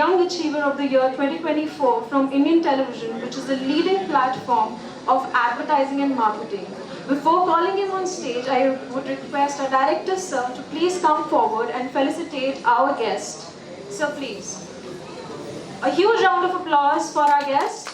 Young Achiever of the Year 2024 from Indian Television, which is the leading platform of advertising and marketing. Before calling him on stage, I would request our director, sir, to please come forward and felicitate our guest. Sir, please. A huge round of applause for our guest.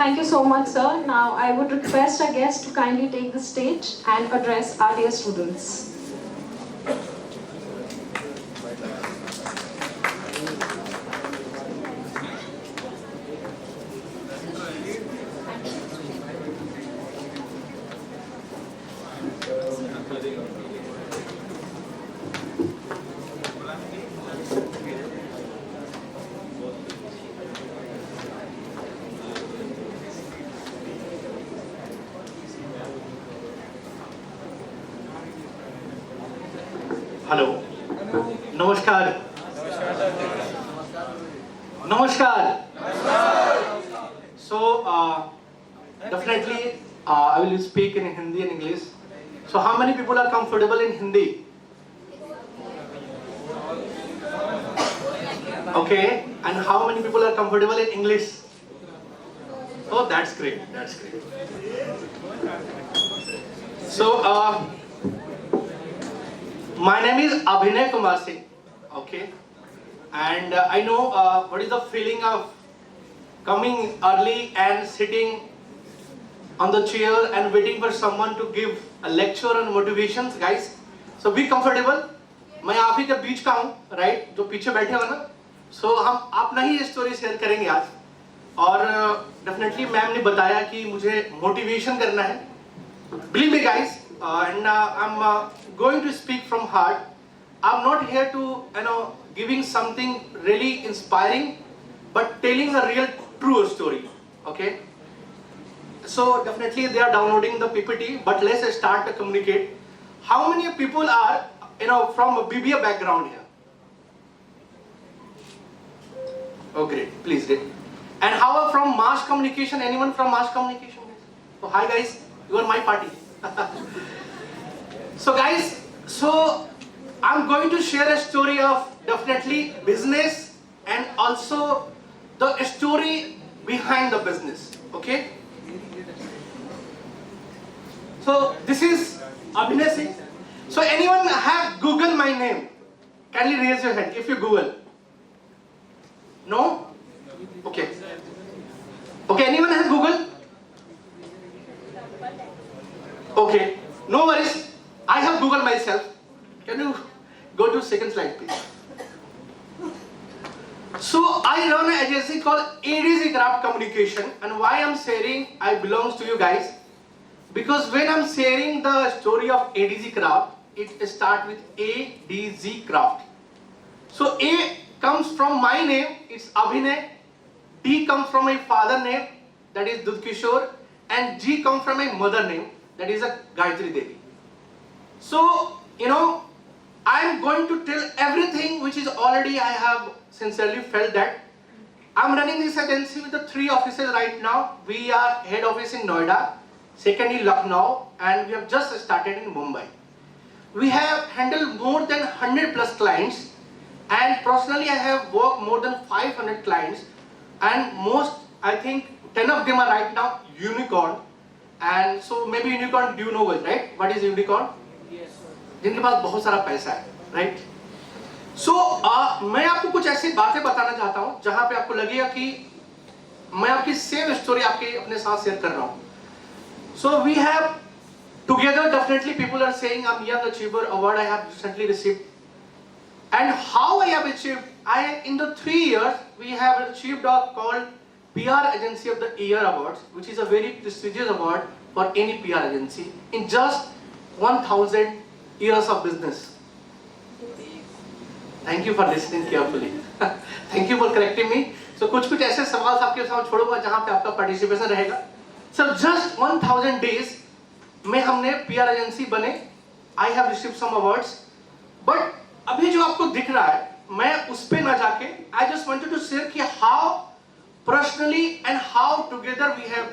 Thank you so much, sir. Now, I would request our guest to kindly take the stage and address our dear students. Hello. Namaskar. Namaskar. So, definitely, I will speak in Hindi and English. So, how many people are comfortable in Hindi? Okay. And how many people are comfortable in English? Oh, that's great. That's great. So, my name is Abhinay Kumar Singh, okay, and I know what is the feeling of coming early and sitting on the chair and waiting for someone to give a lecture on motivations, guys. So be comfortable. मैं आप ही के बीच का हूँ, right? जो पीछे बैठे हो ना, so हम अपना ही स्टोरी शेयर करेंगे आज, और definitely मैम ने बताया कि मुझे motivation करना है. Believe me, guys, and I'm going to speak from heart. I'm not here to, giving something really inspiring, but telling a real true story. Okay. So definitely they are downloading the PPT, but let's start to communicate. How many people are, from a BBA background here? Oh, great. Please, great. And how are from mass communication? Anyone from mass communication? So hi guys, you are my party. So guys, so I'm going to share a story of definitely business and also the story behind the business. Okay. So this is Abhinay Singh. So anyone have Google my name? Kindly raise your hand if you Google. No? Okay. Okay, anyone has Google? Okay, no worries. I have Google myself. Can you go to second slide, please? So I run an agency called ADZ Craft Communication, and why I'm sharing I belongs to you guys, because when I'm sharing the story of ADZ Craft, it starts with ADZ Craft. So A comes from my name, it's Abhinay. D comes from my father name, that is Dudh Kishore, and G comes from my mother name, that is a Gayatri Devi. So, I'm going to tell everything which is already I have sincerely felt that. I'm running this agency with the 3 offices right now. We are head office in Noida, second in Lucknow, and we have just started in Mumbai. We have handled more than 100 plus clients, and personally I have worked more than 500 clients, and most, I think 10 of them are right now unicorn. And so maybe unicorn, do you know it, right? What is unicorn? Yes. जिनके पास बहुत सारा पैसा है, right? So मैं आपको कुछ ऐसी बातें बताना चाहता हूँ जहाँ पे आपको लगेगा कि मैं आपकी सेम स्टोरी आपके अपने साथ शेयर कर रहा हूँ. So we have together, definitely people are saying I'm Young Achiever award I have recently received. And how I have achieved, in the 3 years we have achieved a called PR Agency of the Year Awards, which is a very prestigious award for any PR agency in just 1000 years of business. Thank you for listening carefully. Thank you for correcting me. So कुछ ऐसे सवाल आपके साथ छोड़ूंगा जहाँ पे आपका participation रहेगा. So just 1000 days में हमने PR एजेंसी बने. I have received some awards, but अभी जो आपको दिख रहा है मैं उस पे ना जाके I just wanted to share कि how personally and how together we have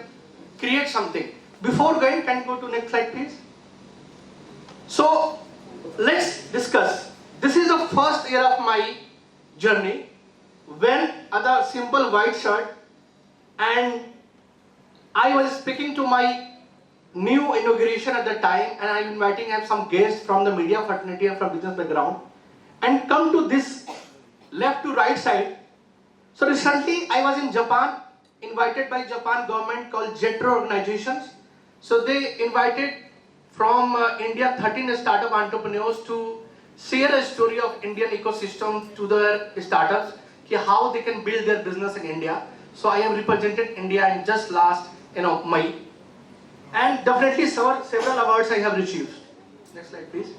create something. Before going, can go to next slide please. So let's discuss. This is the first year of my journey when at the simple white shirt and I was speaking to my new inauguration at the time and I'm inviting some guests from the media fraternity and from business background and come to this left to right side. So recently I was in Japan, invited by Japan government called JETRO organizations. So they invited from India 13 startup entrepreneurs to share a story of Indian ecosystem to their startups. How they can build their business in India. So I have represented India in just last May, and definitely several awards I have received. Next slide please.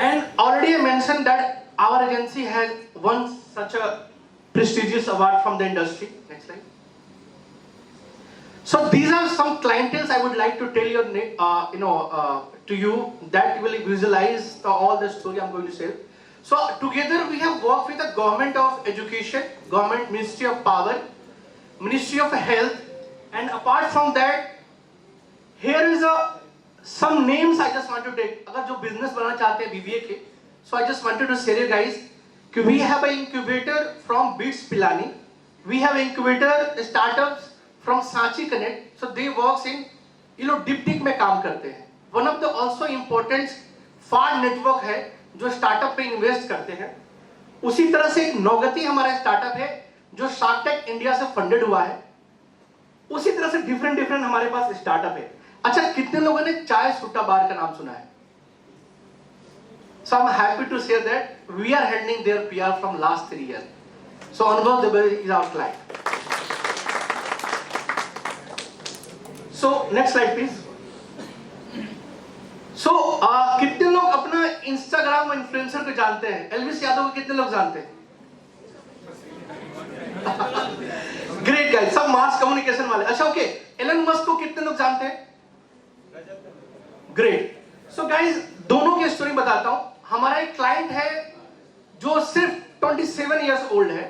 And already I mentioned that our agency has won such a prestigious award from the industry. Next slide. So these are some clienteles I would like to tell to you that will visualize all the story I'm going to share. So together we have worked with the Government of Education, Government Ministry of Power, Ministry of Health, and apart from that, here is some names I just want to take. अगर जो business बनाना चाहते हैं BBA के, so I just wanted to share you guys कि we have an incubator from BITS Pilani, we have incubator startups from Sachi Connect, so they works in diptych में काम करते हैं. One of the also important FAD network है जो startup पे invest करते हैं. उसी तरह से एक नौगति हमारा स्टार्टअप है जो शार्क टैंक इंडिया से फंडेड हुआ है. उसी तरह से डिफरेंट हमारे पास स्टार्टअप है. अच्छा, कितने लोगों ने चाय सुट्टा बार का नाम सुना है? So I'm happy to say that we are handling their PR from last 3 years. So Anubhav Dubey is our client. So next slide please. So कितने लोग अपना इंस्टाग्राम इन्फ्लुएंसर को जानते हैं? एल्विस यादव को कितने लोग जानते हैं? ग्रेट गाइस, सब मास कम्युनिकेशन वाले. अच्छा ओके, एलन मस्क को कितने लोग जानते हैं? ग्रेट. सो गाइस, दोनों की स्टोरी बताता हूं. हमारा एक क्लाइंट है जो सिर्फ 27 इयर्स ओल्ड है.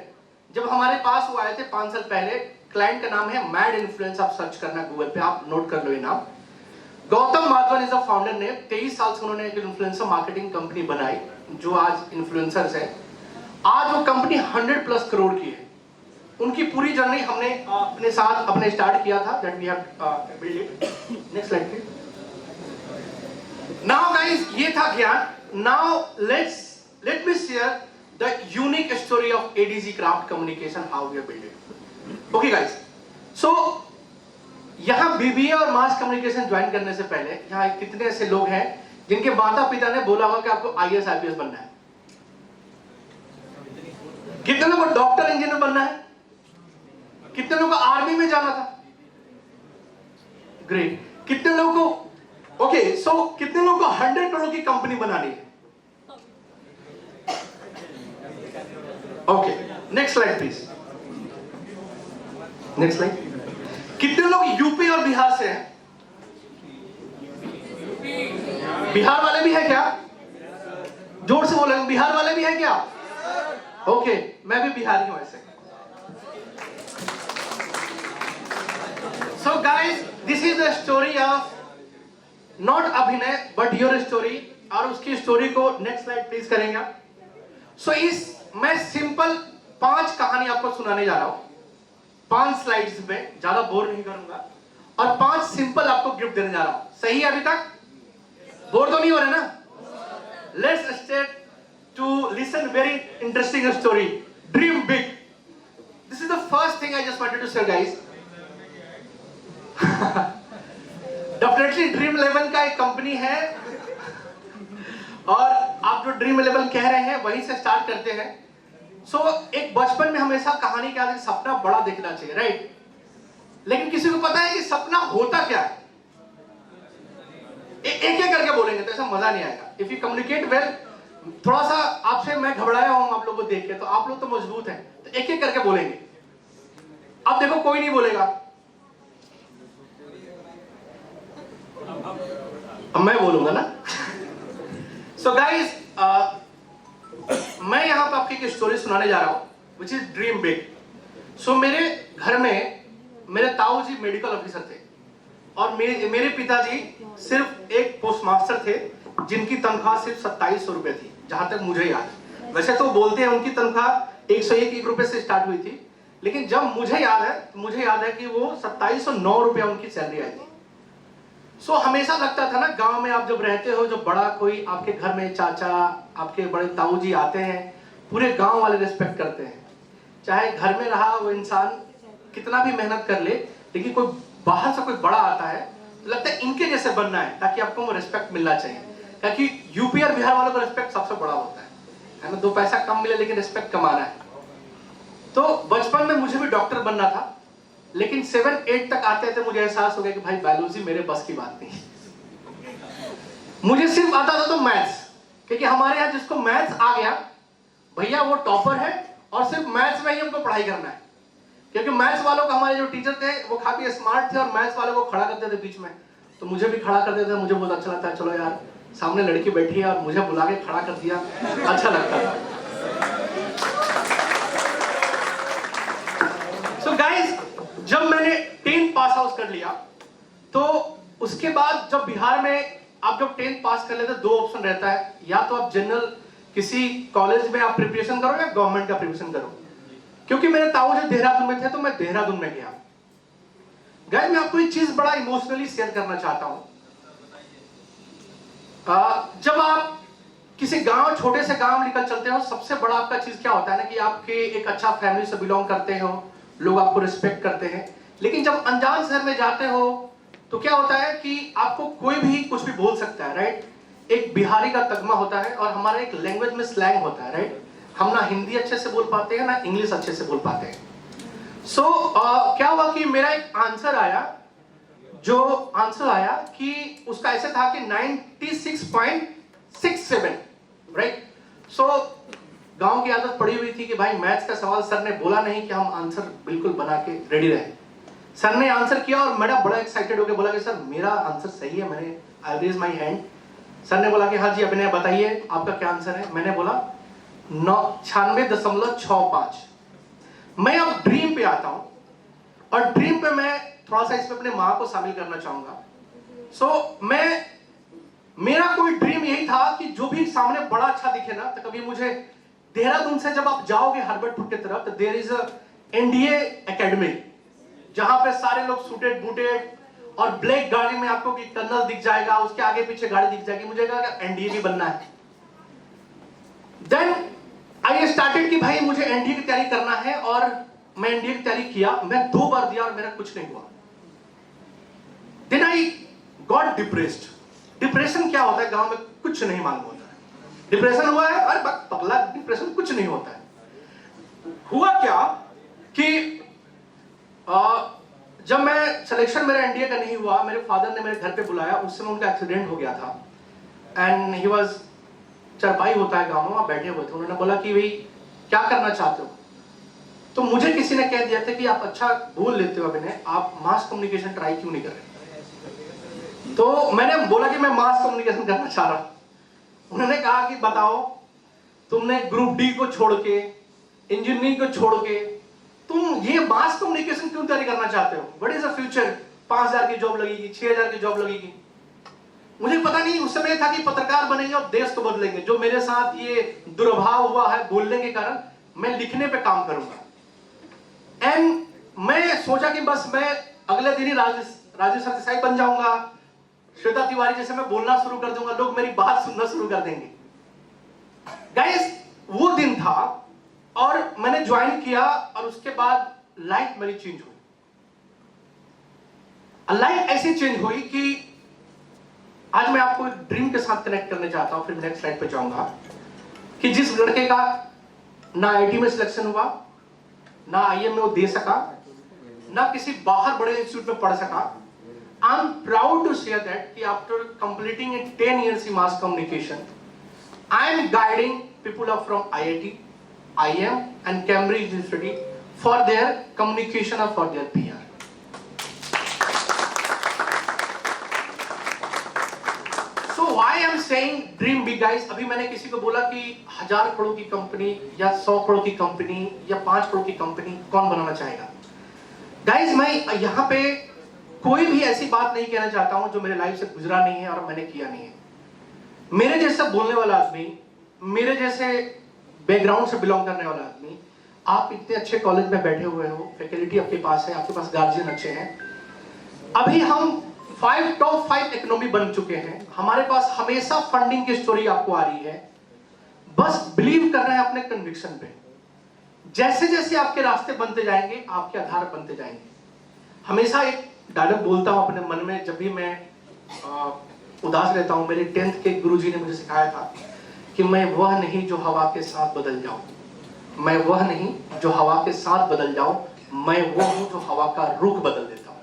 जब हमारे पास वो आए थे 5 साल पहले. क्लाइंट का नाम है मैड इन्फ्लुएंस. आप सर्च करना गूगल पे, आप नोट कर लो ये नाम. Gautam Madhavan is the founder name. 23 साल से उन्होंने एक इन्फ्लुएंसर मार्केटिंग कंपनी बनाई जो आज इन्फ्लुएंसर्स है. आज वो कंपनी 100+ करोड़ की है. उनकी पूरी जर्नी हमने अपने साथ अपने स्टार्ट किया था. That we have build it. Next slide please. Now guys, ये था ज्ञान. Now let me share the unique story of ADG craft communication, how we have build it. Okay guys, so यहाँ BBA और mass communication join करने से पहले यहाँ कितने ऐसे लोग हैं जिनके माता पिता ने बोला होगा कि आपको IAS IPS बनना है? कितने लोगों को डॉक्टर इंजीनियर बनना है? कितने लोगों को आर्मी में जाना था? ग्रेट. कितने लोगों को ओके सो कितने लोगों को 100 करोड़ की कंपनी बनानी है? Okay, next slide please. Next slide. कितने लोग यूपी और बिहार से हैं? बिहार वाले भी हैं क्या? जोर से बोलेंगे, बिहार वाले भी हैं क्या? ओके, मैं भी बिहारी हूं ऐसे. So guys, this is the story of not अभिनय बट योर स्टोरी. और उसकी स्टोरी को नेक्स्ट स्लाइड प्लीज करेंगे. सो मैं सिंपल 5 कहानी आपको सुनाने जा रहा हूं. 5 स्लाइड्स में, ज्यादा बोर नहीं करूंगा. और 5 सिंपल आपको गिफ्ट देने जा रहा हूं. सही है? अभी तक बोर तो नहीं हो रहे ना? Let's start to listen very interesting story. Dream big. This is the first thing I just wanted to say guys. Definitely dream 11 का एक कंपनी है और आप जो ड्रीम 11 कह रहे हैं वहीं से स्टार्ट करते हैं. सो एक बचपन में हमेशा कहानी क्या है, सपना बड़ा देखना चाहिए, राइट? लेकिन किसी को पता है कि सपना होता क्या है? एक करके बोलेंगे तो ऐसा मजा नहीं आएगा. इफ यू कम्युनिकेट वेल, थोड़ा सा आपसे मैं घबराया हूं आप लोगों को देख के, तो आप लोग तो मजबूत हैं, तो एक करके बोलेंगे. अब देखो कोई नहीं बोलेगा, अब मैं बोलूंगा ना. So guys, मैं यहाँ पे आपकी एक स्टोरी सुनाने जा रहा हूँ, which is dream big. So मेरे घर में मेरे ताऊ जी मेडिकल ऑफिसर थे और मेरे पिताजी सिर्फ एक पोस्ट मास्टर थे जिनकी तनख्वाह सिर्फ 2700 रुपए थी, जहां तक मुझे याद है। वैसे तो बोलते हैं उनकी तनख्वाह 101 रुपए से स्टार्ट हुई थी, लेकिन जब मुझे याद है कि वो 2709 रुपया उनकी सैलरी आई थी। सो हमेशा लगता था ना, गांव में आप जब रहते हो, जब बड़ा कोई आपके घर में चाचा, आपके बड़े ताऊ जी आते हैं, पूरे गांव वाले रिस्पेक्ट करते हैं। चाहे घर में रहा वो इंसान कितना भी मेहनत कर ले, लेकिन कोई बाहर से कोई बड़ा आता है तो लगता है इनके जैसे बनना है ताकि आपको वो रिस्पेक्ट मिलना चाहिए। क्योंकि यूपी और बिहार वालों का रिस्पेक्ट सबसे बड़ा होता है ना, 2 पैसा कम मिले लेकिन रिस्पेक्ट कमाना है। तो बचपन में मुझे भी डॉक्टर बनना था, लेकिन 7-8 तक आते थे मुझे एहसास हो गया कि भाई बायोलॉजी मेरे बस की बात नहीं। मुझे सिर्फ आता था तो मैथ्स, क्योंकि हमारे यहाँ जिसको मैथ्स आ गया भैया वो टॉपर है और सिर्फ मैथ्स में ही हमको पढ़ाई करना है। क्योंकि मैथ्स वालों को हमारे जो टीचर थे वो काफी स्मार्ट थे और मैथ्स वालों को खड़ा करते थे बीच में, तो मुझे भी खड़ा कर देते थे। मुझे बहुत अच्छा लगता है, चलो यार सामने लड़की बैठी है और मुझे बुला के खड़ा कर दिया, अच्छा लगता था। सो गाइस, जब मैंने 10th पास आउट कर लिया तो उसके बाद जब बिहार में आप जब 10th पास कर लेते 2 ऑप्शन रहता है, या तो आप जनरल किसी कॉलेज में आप प्रिपरेशन करो या गवर्नमेंट का प्रिपरेशन करो। क्योंकि मेरे ताऊ जी देहरादून में थे तो मैं देहरादून में गया। गाइस, मैं आपको एक चीज बड़ा इमोशनली शेयर करना चाहता हूं। जब आप किसी गांव, छोटे से गांव निकल चलते हो, सबसे बड़ा आपका चीज क्या होता है ना कि आपके एक अच्छा फैमिली से बिलोंग करते हो, लोग आपको रिस्पेक्ट करते हैं। लेकिन जब अनजान शहर में जाते हो तो क्या होता है कि आपको कोई भी कुछ भी बोल सकता है, राइट। एक बिहारी का तगमा होता है और हमारा एक लैंग्वेज में स्लैंग होता है, राइट। हम ना हिंदी अच्छे से बोल पाते हैं ना इंग्लिश अच्छे से बोल पाते हैं। सो क्या हुआ कि मेरा एक आंसर आया कि उसका ऐसे था कि 96.67, राइट। सो गांव की आदत पड़ी हुई थी कि भाई मैथ्स का सवाल सर ने बोला नहीं कि हम आंसर बिल्कुल बना के रेडी रहे। सर ने आंसर किया और मैडम बड़ा एक्साइटेड होकर बोला कि सर मेरा आंसर सही है। मैंने आई रेज माई हैंड। सर ने बोला कि हाँ जी अभिनय बताइए आपका क्या आंसर है। मैंने बोला 96.65। मैं अब ड्रीम पे आता हूं और ड्रीम पे मैं थोड़ा सा इसमें अपने माँ को शामिल करना चाहूंगा। मेरा कोई ड्रीम यही था कि जो भी सामने बड़ा अच्छा दिखे ना, तो कभी मुझे देहरादून से जब आप जाओगे हर्बटपुर की तरफ, तो there is a NDA academy, जहां पे सारे लोग सूटेड बूटेड और ब्लैक गाड़ी में आपको कि टनल दिख जाएगा, उसके आगे पीछे गाड़ी दिख जाएगी। मुझे कहा एनडीए भी बनना है। देन आई स्टार्टेड कि भाई मुझे एनडीए की तैयारी करना है और मैं एनडीए की तैयारी किया। मैं 2 बार दिया और मेरा कुछ नहीं हुआ। Then I got depressed. Depression क्या होता है गांव में कुछ नहीं मालूम होता है। डिप्रेशन हुआ है, अरे पगला डिप्रेशन कुछ नहीं होता है। हुआ क्या कि जब मैं सिलेक्शन मेरा एनडीए का नहीं हुआ, मेरे फादर ने मेरे घर पे बुलाया। उस समय उनका एक्सीडेंट हो गया था एंड ही वाज, चरपाई होता है गांव में, वहां बैठे हुए थे। उन्होंने बोला कि भाई क्या करना चाहते हो। तो मुझे किसी ने कह दिया था कि आप अच्छा बोल लेते हो अभिनय, आप मास कम्युनिकेशन ट्राई क्यों नहीं कर रहे। तो मैंने बोला कि मैं मास कम्युनिकेशन करना चाह रहा हूं। उन्होंने कहा कि बताओ, तुमने ग्रुप डी को छोड़ के, इंजीनियरिंग को छोड़ के तुम ये मास कम्युनिकेशन क्यों तैयारी करना चाहते हो। What is the future. 5000 की जॉब लगेगी, 6000 की जॉब लगेगी। मुझे पता नहीं उस समय था कि पत्रकार बनेंगे और देश को बदलेंगे। जो मेरे साथ ये दुर्भाव हुआ है बोलने के कारण, मैं लिखने पे काम करूंगा। एंड मैं सोचा कि बस मैं अगले दिन ही राजू सरदेसाई बन जाऊंगा, श्वेता तिवारी जैसे मैं बोलना शुरू कर दूंगा, लोग मेरी बात सुनना शुरू कर देंगे। गाइस, वो दिन था और मैंने ज्वाइन किया और उसके बाद लाइफ मेरी चेंज हुई। लाइफ ऐसी चेंज हुई कि आज मैं आपको एक ड्रीम के साथ कनेक्ट करने चाहता हूं, फिर नेक्स्ट स्लाइड पे जाऊंगा। कि जिस लड़के का ना आईटी में सिलेक्शन हुआ, ना आईएम में वो दे सका, ना किसी बाहर बड़े इंस्टीट्यूट में पढ़ सका, I am proud to share that कि after completing 10 years in mass communication, I am guiding people from IIT, IIM and Cambridge University for their communication or for their PR. So why I am saying dream big guys, अभी मैंने किसी को बोला कि 1000 करोड़ की company या 100 करोड़ की company या 5 करोड़ की कंपनी कौन बनाना चाहेगा? गाइस, मैं यहाँ पे कोई भी ऐसी बात नहीं कहना चाहता हूँ जो मेरे लाइफ से गुजरा नहीं है और मैंने किया नहीं है। मेरे जैसा बोलने वाला आदमी, मेरे जैसे बैकग्राउंड से बिलोंग करने वाला आदमी, आप इतने अच्छे कॉलेज में बैठे हुए हो, फैकल्टी आपके पास है, आपके पास गार्जियन अच्छे हैं। अभी हम टॉप 5 इकोनॉमी बन चुके हैं, हमारे पास हमेशा फंडिंग की स्टोरी आपको आ रही है। बस बिलीव करना है अपने कन्विक्शन पे। जैसे जैसे आपके रास्ते बनते जाएंगे, आपके आधार बनते जाएंगे। हमेशा एक डायलॉग बोलता हूं अपने मन में जब भी मैं उदास रहता हूं। मेरे 10th के गुरुजी ने मुझे सिखाया था कि मैं वह नहीं जो हवा के साथ बदल जाऊं, मैं वह नहीं जो हवा के साथ बदल जाऊं, मैं वो हूं जो हवा का रुख बदल देता हूं।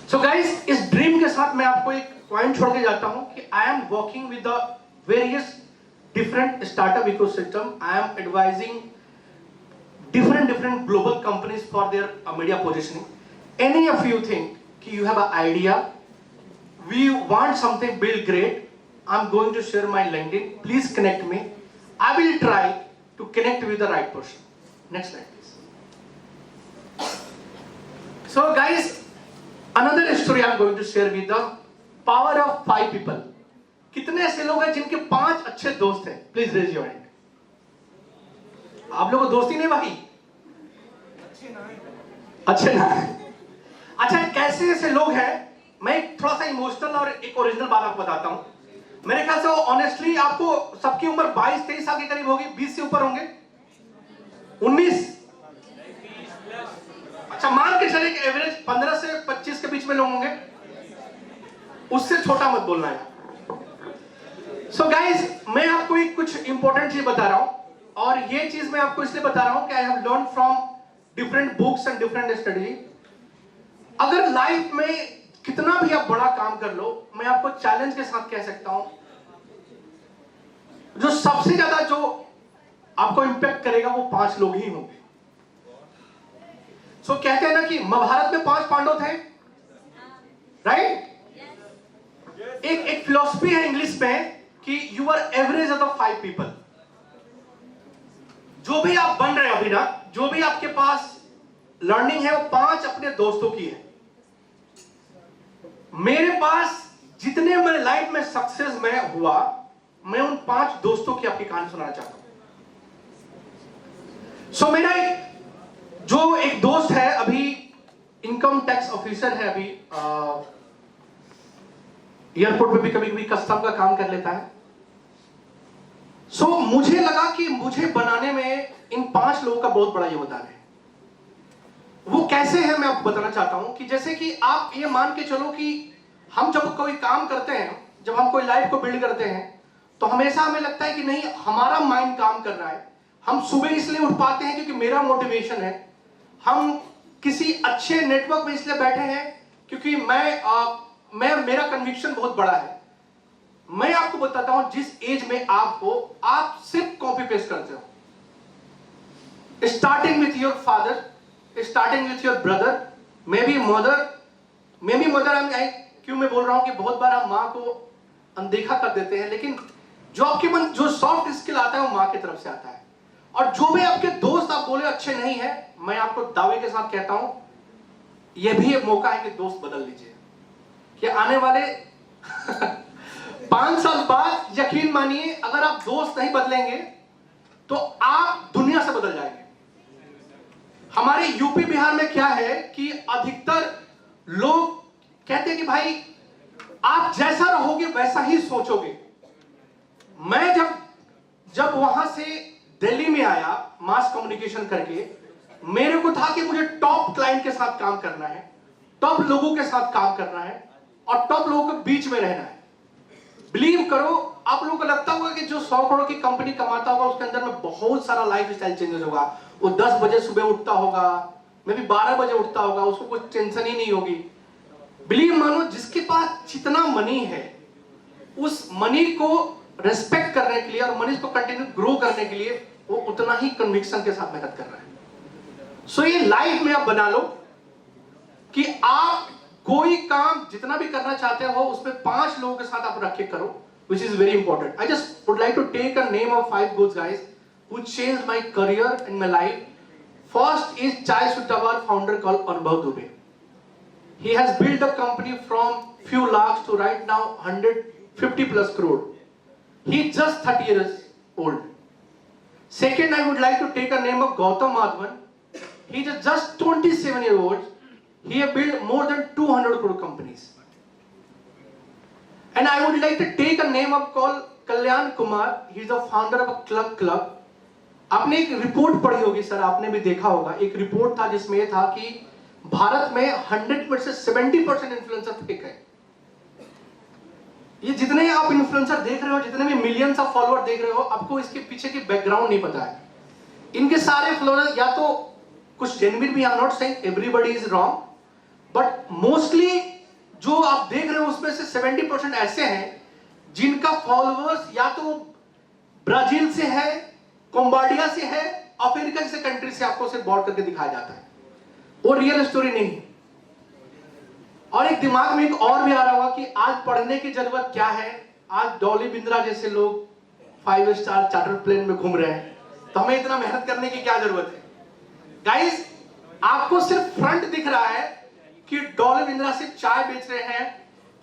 सो गाइस, इस ड्रीम के साथ मैं आपको एक पॉइंट छोड़ के जाता हूं कि I am working with the various different startup ecosystem. I am advising different global companies for their media positioning. Any of you think you have an idea, we want something build great, I'm going to share my LinkedIn. Please connect me. I will try to connect with the right person. Next slide, please. So guys, another story I'm going to share with the power of 5 people. कितने ऐसे लोग हैं जिनके 5 अच्छे दोस्त हैं? Please raise your hand. आप लोगों को दोस्ती नहीं भाई? अच्छे ना। अच्छा, कैसे ऐसे लोग हैं? मैं थोड़ा सा इमोशनल और एक ओरिजिनल बात आपको बताता हूं। मेरे ख्याल से ऑनेस्टली आपको सबकी उम्र 22-23 साल के करीब होगी, 20 से ऊपर होंगे, 19। अच्छा, मान के चले कि एवरेज 15 से 25 के बीच में लोग होंगे, उससे छोटा मत बोलना है। सो गाइज, मैं आपको एक कुछ इंपॉर्टेंट चीज बता रहा हूं, और ये चीज मैं आपको इसलिए बता रहा हूं कि I have learn from different books and different study. अगर लाइफ में कितना भी आप बड़ा काम कर लो, मैं आपको चैलेंज के साथ कह सकता हूं, जो सबसे ज्यादा जो आपको इंपैक्ट करेगा वो 5 लोग ही होंगे। सो कहते हैं ना कि महाभारत में 5 पांडव थे, राइट? एक फिलॉसफी है इंग्लिश में कि you are average of 5 people. जो भी आप बन रहे हो अभी ना, जो भी आपके पास लर्निंग है, वो 5 अपने दोस्तों की है। मेरे पास जितने मेरे लाइफ में सक्सेस में हुआ, मैं उन 5 दोस्तों की आपकी कहानी सुनाना चाहता हूं। सो मेरा एक दोस्त है, अभी इनकम टैक्स ऑफिसर है, अभी एयरपोर्ट पे भी कभी कभी कस्टम का काम कर लेता है। सो मुझे लगा कि मुझे बनाने में इन 5 लोगों का बहुत बड़ा योगदान है। वो कैसे है मैं आपको बताना चाहता हूं कि जैसे कि आप ये मान के चलो कि हम जब कोई काम करते हैं, जब हम कोई लाइफ को बिल्ड करते हैं, तो हमेशा हमें लगता है कि नहीं, हमारा माइंड काम कर रहा है। हम सुबह इसलिए उठ पाते हैं क्योंकि मेरा मोटिवेशन है। हम किसी अच्छे नेटवर्क में इसलिए बैठे हैं क्योंकि मेरा कन्विक्शन बहुत बड़ा है। मैं आपको बताता हूं, जिस एज में आप हो, आप सिर्फ कॉपी पेस्ट करते हो। Starting with your father, starting with your brother, may be mother. क्यों मैं बोल रहा हूं कि बहुत बार हम माँ को अनदेखा कर देते हैं, लेकिन जो आपके मन जो सॉफ्ट स्किल आता है वो माँ की तरफ से आता है। और जो भी आपके दोस्त आप बोले अच्छे नहीं है, मैं आपको दावे के साथ कहता हूं, यह भी एक मौका है कि दोस्त बदल लीजिए। कि आने वाले 5 साल बाद यकीन मानिए, अगर आप दोस्त नहीं बदलेंगे तो आप दुनिया से बदल जाएंगे। हमारे यूपी बिहार में क्या है कि अधिकतर लोग कहते हैं कि भाई आप जैसा रहोगे वैसा ही सोचोगे। मैं जब वहां से दिल्ली में आया मास कम्युनिकेशन करके, मेरे को था कि मुझे टॉप क्लाइंट के साथ काम करना है, टॉप लोगों के साथ काम करना है और टॉप लोगों के बीच में रहना है। बिलीव करो, आप लोगों को लगता होगा कि जो 100 करोड़ की कंपनी कमाता होगा उसके अंदर में बहुत सारा लाइफ स्टाइल चेंजेस होगा। वो 10 बजे सुबह उठता होगा, मे भी 12 बजे उठता होगा, उसको कुछ टेंशन ही नहीं होगी। बिलीव मानो, जिसके पास जितना मनी है, उस मनी को रेस्पेक्ट करने के लिए और मनी को कंटिन्यू ग्रो करने के लिए वो उतना ही कन्विक्शन के साथ मेहनत कर रहा है। सो ये लाइफ में आप बना लो कि आप कोई काम जितना भी करना चाहते हो उसमें 5 लोगों के साथ आप रख के करो, which is very important. I just would like to take a name of 5 good guys who changed my career and my life. First is Chai Sutabar founder called Anubhav Dubey. He has built a company from few lakhs to right now 150 plus crore. He just 30 years old. Second, I would like to take a name of Gautam Madhavan. He is just 27 years old. He has built more than 200 crore companies. And I would like to take a name of called Kalyan Kumar. He is the founder of a club. आपने एक report पढ़ी होगी sir, आपने भी देखा होगा, एक report था जिसमें यह था कि भारत में 100 में से 70% इन्फ्लुएंसर फेक है। ये जितने आप इन्फ्लुएंसर देख रहे हो, जितने भी मिलियंस ऑफ फॉलोअर देख रहे हो, आपको इसके पीछे की बैकग्राउंड नहीं पता है। इनके सारे फॉलोअर या तो कुछ जेन्युइन भी, I am not saying everybody is wrong, but mostly जो आप देख रहे हो उसमें से 70% ऐसे हैं जिनका फॉलोअर्स या तो ब्राजील से है, कंबोडिया से है, अफ्रीका जैसे कंट्री से आपको सिर्फ बॉर्ड करके दिखाया जाता है। वो रियल स्टोरी नहीं है। और एक दिमाग में एक और भी आ रहा होगा कि आज पढ़ने की जरूरत क्या है, आज डॉली बिंद्रा जैसे लोग 5 स्टार चार्टर प्लेन में घूम रहे हैं, तो हमें इतना मेहनत करने की क्या जरूरत है। गाइस, आपको सिर्फ फ्रंट दिख रहा है कि डॉली बिंद्रा सिर्फ चाय बेच रहे हैं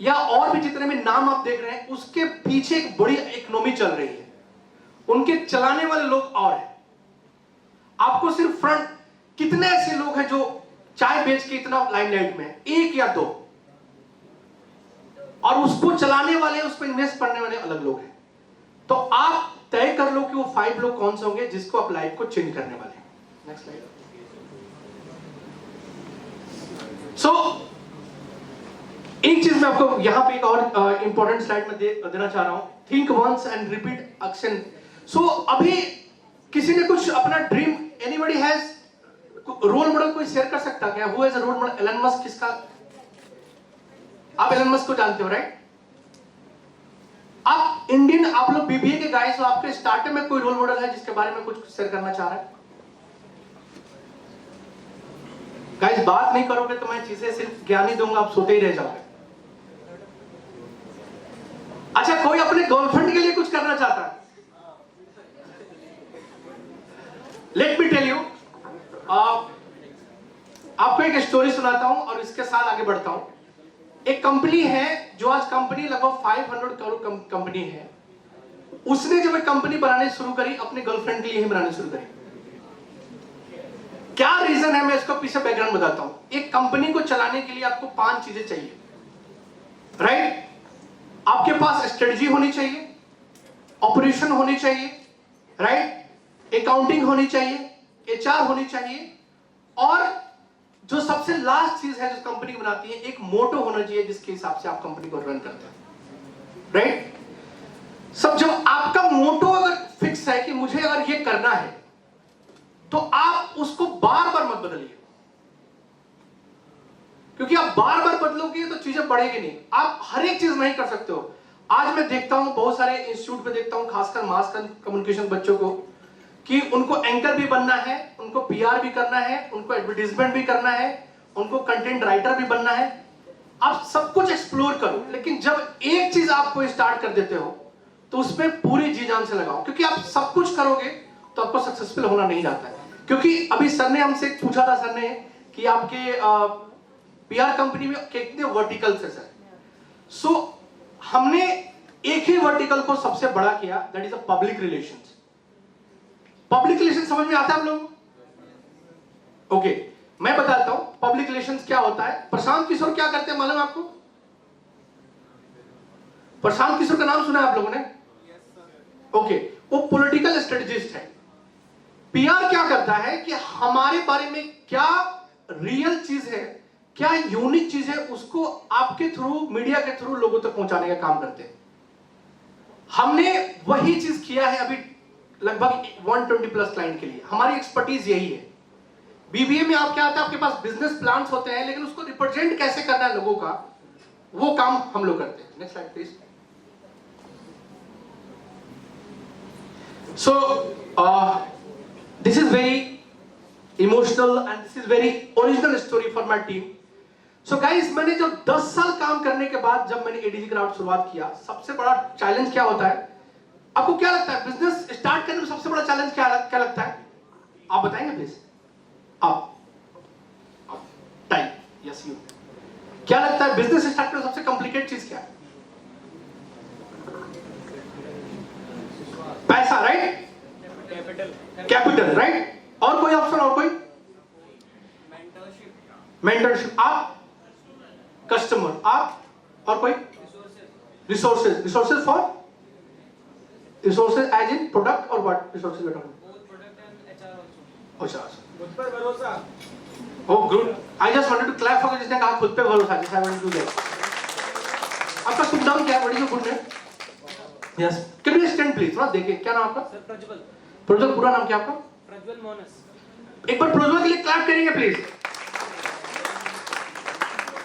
या और भी जितने भी नाम आप देख रहे हैं, उसके पीछे एक बड़ी इकोनॉमी चल रही है, उनके चलाने वाले लोग और हैं। आपको सिर्फ फ्रंट, कितने ऐसे लोग हैं जो चाय बेच के इतना लाइमलाइट में, 1 या 2, और उसको चलाने वाले, उस पर इन्वेस्ट करने वाले अलग लोग हैं। तो आप तय कर लो कि वो 5 लोग कौन से होंगे जिसको आप लाइफ को चेंज करने वाले हैं। Next slide. सो एक चीज मैं आपको यहां पे एक और इंपॉर्टेंट स्लाइड में देना चाह रहा हूं, think once and repeat action. So अभी किसी ने कुछ अपना dream, anybody has role model कोई शेयर कर सकता क्या? Who has a role model? Elon Musk किसका? आप एलन मस्क को जानते हो, राइट? आप इंडियन, आप लोग बीबीए के गाइस हो, आपके स्टार्टअप में कोई रोल मॉडल है जिसके बारे में कुछ शेयर करना चाह रहा है? गाइस, बात नहीं करोगे तो मैं चीजें सिर्फ ज्ञान ही दूंगा, आप सोते ही रह जाओगे। अच्छा, कोई अपने गर्लफ्रेंड के लिए कुछ करना चाहता है? लेट मी टेल यू, आपको एक स्टोरी सुनाता हूं और इसके साथ आगे बढ़ता हूं। एक कंपनी है जो आज कंपनी लगभग 500 करोड़ कंपनी है, उसने जब एक कंपनी बनानी शुरू करी, अपने गर्लफ्रेंड के लिए ही बनानी शुरू करी। क्या रीजन है, मैं इसको पीछे बैकग्राउंड बताता हूं। एक कंपनी को चलाने के लिए आपको 5 चीजें चाहिए, राइट? आपके पास स्ट्रेटजी होनी चाहिए, ऑपरेशन होनी चाहिए, राइट? अकाउंटिंग होनी चाहिए, एचआर होनी चाहिए, और जो सबसे लास्ट चीज है जो कंपनी बनाती है, एक मोटो होना चाहिए जिसके हिसाब से आप कंपनी को रन करते हैं, राइट? सब जब आपका मोटो अगर फिक्स है कि मुझे अगर ये करना है, तो आप उसको बार बार मत बदलिए, क्योंकि आप बार बार बदलोगे तो चीजें बढ़ेगी नहीं। आप हर एक चीज नहीं कर सकते हो। आज मैं देखता हूं बहुत सारे इंस्टीट्यूट पे देखता हूं, खासकर मास कम्युनिकेशन बच्चों को, कि उनको एंकर भी बनना है, उनको पीआर भी करना है, उनको एडवर्टाइजमेंट भी करना है, उनको कंटेंट राइटर भी बनना है। आप सब कुछ एक्सप्लोर करो, लेकिन जब एक चीज आपको स्टार्ट कर देते हो तो उसमें पूरी जी जान से लगाओ, क्योंकि आप सब कुछ करोगे तो आपको सक्सेसफुल होना नहीं जाता है। क्योंकि अभी सर ने हमसे पूछा था, सर ने, कि आपके पीआर कंपनी में कितने वर्टिकल्स है सर? सो हमने एक ही वर्टिकल को सबसे बड़ा किया, that is a public relations. Public relation समझ में आता है आप लोग? ओके, मैं बताता हूं पब्लिक रिलेशंस क्या होता है। प्रशांत किशोर क्या करते हैं मालूम आपको? प्रशांत किशोर का नाम सुना है आप लोगों ने? ओके, वो पॉलिटिकल स्ट्रेटजिस्ट है। पीआर क्या करता है कि हमारे बारे में क्या रियल चीज है, क्या यूनिक चीज है, उसको आपके थ्रू, मीडिया के थ्रू लोगों तक पहुंचाने का काम करते हैं। हमने वही चीज किया है अभी लगभग 120 प्लस क्लाइंट के लिए। हमारी एक्सपर्टीज यही है। बीबीए में आप क्या आता है, आपके पास बिजनेस प्लान्स होते हैं, लेकिन उसको रिप्रेजेंट कैसे करना है लोगों का, वो काम हम लोग करते हैं। Next slide please. So this is very emotional and this is very original story for my team. So guys, मैंने जब 10 साल काम करने के बाद जब मैंने एडीजी क्राफ्ट शुरुआत किया, सबसे बड़ा चैलेंज क्या होता है? आपको क्या लगता है बिजनेस स्टार्ट करने में सबसे बड़ा चैलेंज क्या लगता है? आप बताएंगे प्लीज। आप टाइप यस यू। क्या लगता है बिजनेस स्टार्ट करने में सबसे कॉम्प्लिकेटेड चीज क्या है? पैसा, राइट? Capital, right? और कोई ऑप्शन? और कोई? मेंटरशिप। आप? कस्टमर। आप? और कोई? Resources. Resources for? Resources as in product और what resources we are talking? अच्छा, खुद पर भरोसा। Oh good. I just wanted to clap for जिसने कहा खुद पे भरोसा। जैसे आई वांटेड टू दैट। आपका शुभ नाम क्या है? What is your good name? Yes, can you stand please? थोड़ा देखिए, क्या नाम आपका? सर प्रज्वल। प्रज्वल। पूरा नाम क्या आपका? प्रज्वल मोनस। एक बार प्रज्वल के लिए क्लैप करेंगे प्लीज।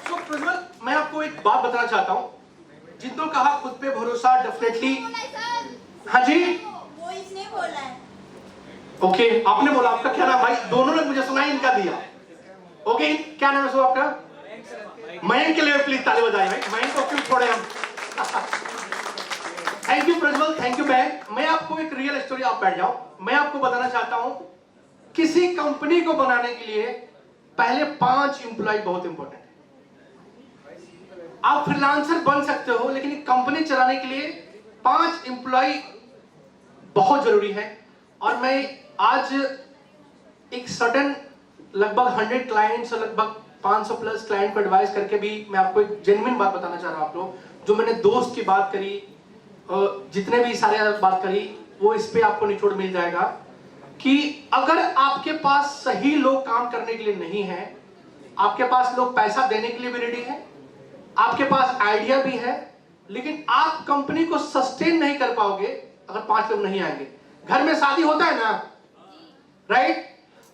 सो प्रज्वल, मैं आपको एक बात बताना चाहता हूं। जिनको कहा खुद पे भरोसा, डेफिनेटली। हाँ जी, वो इसने बोला है। ओके, आपने बोला। आपका क्या नाम भाई? दोनों ने मुझे सुना, इनका दिया। ओके, क्या नाम है सो आपका? मयंक के लिए प्लीज ताली बजाइए भाई। मयंक को क्यों छोड़े हम? Thank you Prajwal, thank you Mayank. मैं आपको एक रियल स्टोरी, आप बैठ जाओ। मैं आपको बताना चाहता हूं, किसी कंपनी को बनाने के लिए पहले 5 एम्प्लॉय बहुत इंपॉर्टेंट है। आप फ्रीलांसर बन सकते हो, लेकिन एक कंपनी चलाने के लिए 5 एम्प्लॉय बहुत जरूरी है। और मैं आज एक सर्टेन लगभग 100 क्लाइंट्स और लगभग 500 प्लस क्लाइंट को एडवाइस करके भी मैं आपको एक जेन्युइन बात बताना चाह रहा हूं। आप लोग जो मैंने दोस्त की बात करी, जितने भी सारे बात करी, वो इस पे आपको निचोड़ मिल जाएगा कि अगर आपके पास सही लोग काम करने के लिए नहीं है, आपके पास लोग पैसा देने के लिए भी रेडी है, आपके पास आइडिया भी है, लेकिन आप कंपनी को सस्टेन नहीं कर पाओगे अगर 5 लोग नहीं आएंगे। घर में शादी होता है ना, राइट?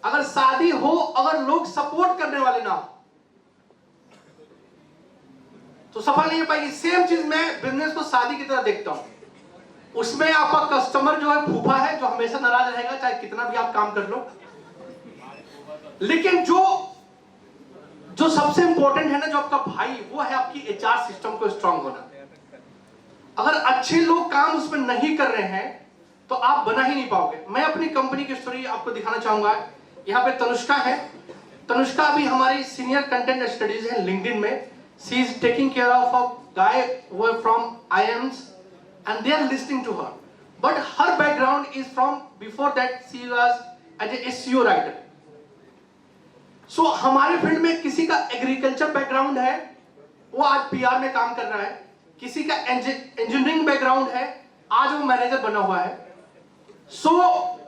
अगर शादी हो, अगर लोग सपोर्ट करने वाले ना हो, तो सफल नहीं हो पाएगी। सेम चीज मैं बिजनेस को शादी की तरह देखता हूं। उसमें आपका कस्टमर जो है फूफा है, जो हमेशा नाराज रहेगा चाहे कितना भी आप काम कर लो। लेकिन जो सबसे इंपॉर्टेंट है ना, जो आपका भाई, वो है आपकी एचआर सिस्टम को स्ट्रांग होना। अगर अच्छे लोग काम उसमें नहीं कर रहे हैं तो आप बना ही नहीं पाओगे। मैं अपनी कंपनी की स्टोरी आपको दिखाना चाहूंगा। यहाँ पे तनुष्का है। तनुष्का अभी हमारी सीनियर कंटेंट स्टडीज है लिंक्डइन में। She is taking care of a guy who are from IIMs and they are listening to her, but her background is from before that she was as a SEO writer. So हमारे field में किसी का agriculture background है, वो आज PR में काम कर रहा है। किसी का इंजीनियरिंग बैकग्राउंड है, आज वो मैनेजर बना हुआ है। सो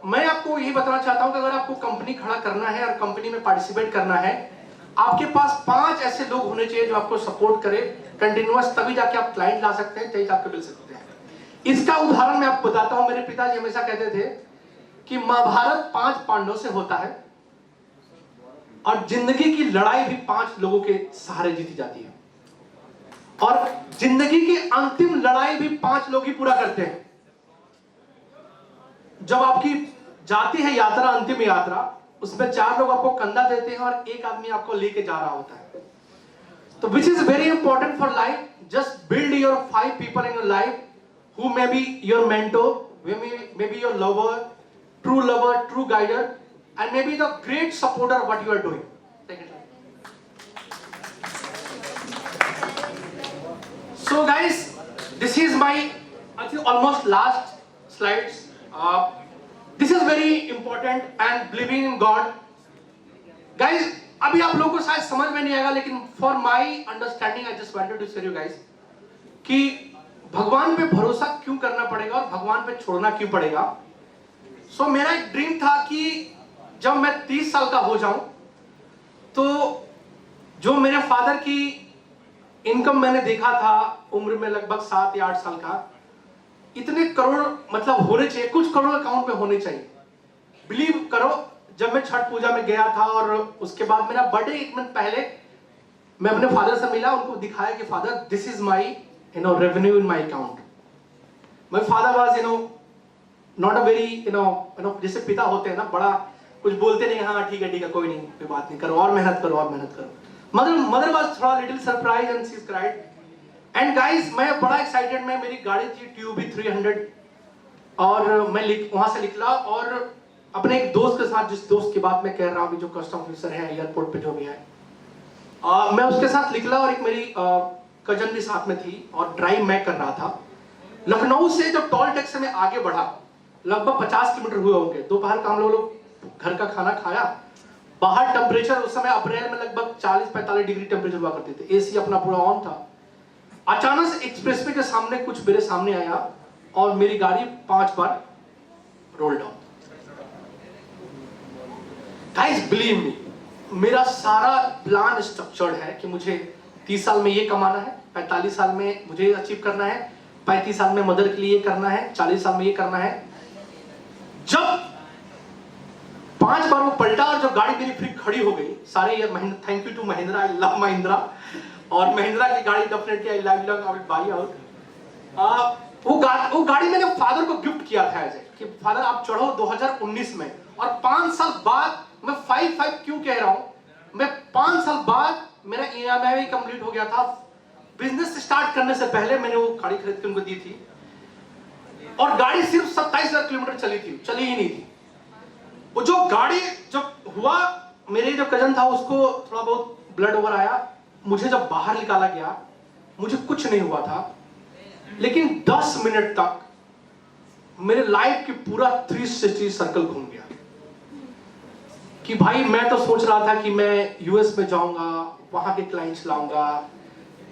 मैं आपको यही बताना चाहता हूं कि अगर आपको कंपनी खड़ा करना है और कंपनी में पार्टिसिपेट करना है, आपके पास 5 ऐसे लोग होने चाहिए जो आपको सपोर्ट करे कंटिन्यूअस, तभी जाके आप क्लाइंट ला सकते हैं, तभी आपको मिल सकते हैं। इसका उदाहरण मैं आपको बताता हूं। मेरे पिताजी हमेशा कहते थे कि महाभारत 5 पांडवों से होता है और जिंदगी की लड़ाई भी 5 लोगों के सहारे जीती जाती है, और जिंदगी की अंतिम लड़ाई भी 5 लोग ही पूरा करते हैं। जब आपकी जाती है यात्रा, अंतिम यात्रा, उसमें 4 लोग आपको कंधा देते हैं और एक आदमी आपको लेके जा रहा होता है। तो which is very important for life, just build your 5 people in your life who may be your mentor, may be your lover, true guider, and maybe the great supporter of what you are doing. So guys, this is my, I think, almost last slides. This is very important and believing in God. Guys, अभी आप लोगों को शायद समझ में नहीं आएगा, लेकिन for my understanding, I just wanted to tell you guys कि भगवान पे भरोसा क्यों करना पड़ेगा और भगवान पे छोड़ना क्यों पड़ेगा। सो मेरा एक ड्रीम था कि जब मैं 30 साल का हो जाऊं तो जो मेरे फादर की इनकम मैंने देखा था उम्र में लगभग 7 या 8 साल का, इतने करोड़ मतलब होने चाहिए, कुछ करोड़ अकाउंट में होने चाहिए। बिलीव करो, जब मैं छठ पूजा में गया था और उसके बाद मेरा बर्थडे 1 मिनट पहले मैं अपने फादर से मिला, उनको दिखाया कि father this is my revenue in my account. My father was not a very जैसे पिता होते हैं ना, बड़ा कुछ बोलते नहीं, हाँ ठीक है कोई नहीं, कोई बात नहीं, करो और मेहनत करो और मेहनत करो। mother was थोड़ा little surprised and she cried. And guys, मैं बड़ा excited, मैं मेरी गाड़ी थी TUV 300 और मैं वहाँ से निकला और अपने एक दोस्त के साथ, जिस दोस्त की बात मैं कह रहा हूँ जो कस्टम ऑफिसर है एयरपोर्ट पे जो भी है, मैं उसके साथ निकला और एक मेरी कजन भी साथ में थी और ड्राइव मैं कर रहा था। लखनऊ से जब टोल टैक्स से मैं आगे बढ़ा, लगभग 50 किलोमीटर हुए होंगे, दोपहर का हम लोग घर का खाना खाया। बाहर टेम्परेचर उस समय अप्रैल में लगभग 40-45 डिग्री टेम्परेचर हुआ करते थे, एसी अपना पूरा ऑन था। अचानक से एक्सप्रेसवे के सामने कुछ मेरे सामने आया और मेरी गाड़ी 5 बार roll down. Guys believe me, मेरा सारा प्लान स्ट्रक्चर्ड है कि मुझे 30 साल में ये कमाना है, 45 साल में मुझे अचीव करना है, 35 साल में मदर के लिए ये करना है, 40 साल में ये करना है। जब 5 बार वो पलटा और जब गाड़ी मेरी फिर खड़ी हो गई, सारे ये thank you to Mahindra, I love Mahindra, और महिंद्रा की गाड़ी definitely I love I will buy out. वो गाड़ी मैंने फादर को गिफ्ट किया था ऐसे कि फादर आप चढ़ो 2019 में, और 5 साल बाद, मैं 5 क्यों कह रहा हूं, मैं 5 साल बाद मेरा EMI कंप्लीट हो गया था। बिजनेस स्टार्ट करने से पहले मैंने वो गाड़ी खरीद के उनको दी थी और गाड़ी सिर्फ 27,000 किलोमीटर चली ही नहीं थी। वो जो गाड़ी जब हुआ, मेरे जो कजन था उसको थोड़ा बहुत ब्लड ओवर आया, मुझे जब बाहर निकाला गया मुझे कुछ नहीं हुआ था, लेकिन 10 मिनट तक मेरे लाइफ की पूरा 360 सर्कल घूम गया कि भाई मैं तो सोच रहा था कि मैं यूएस में जाऊंगा, वहां के क्लाइंट्स लाऊंगा,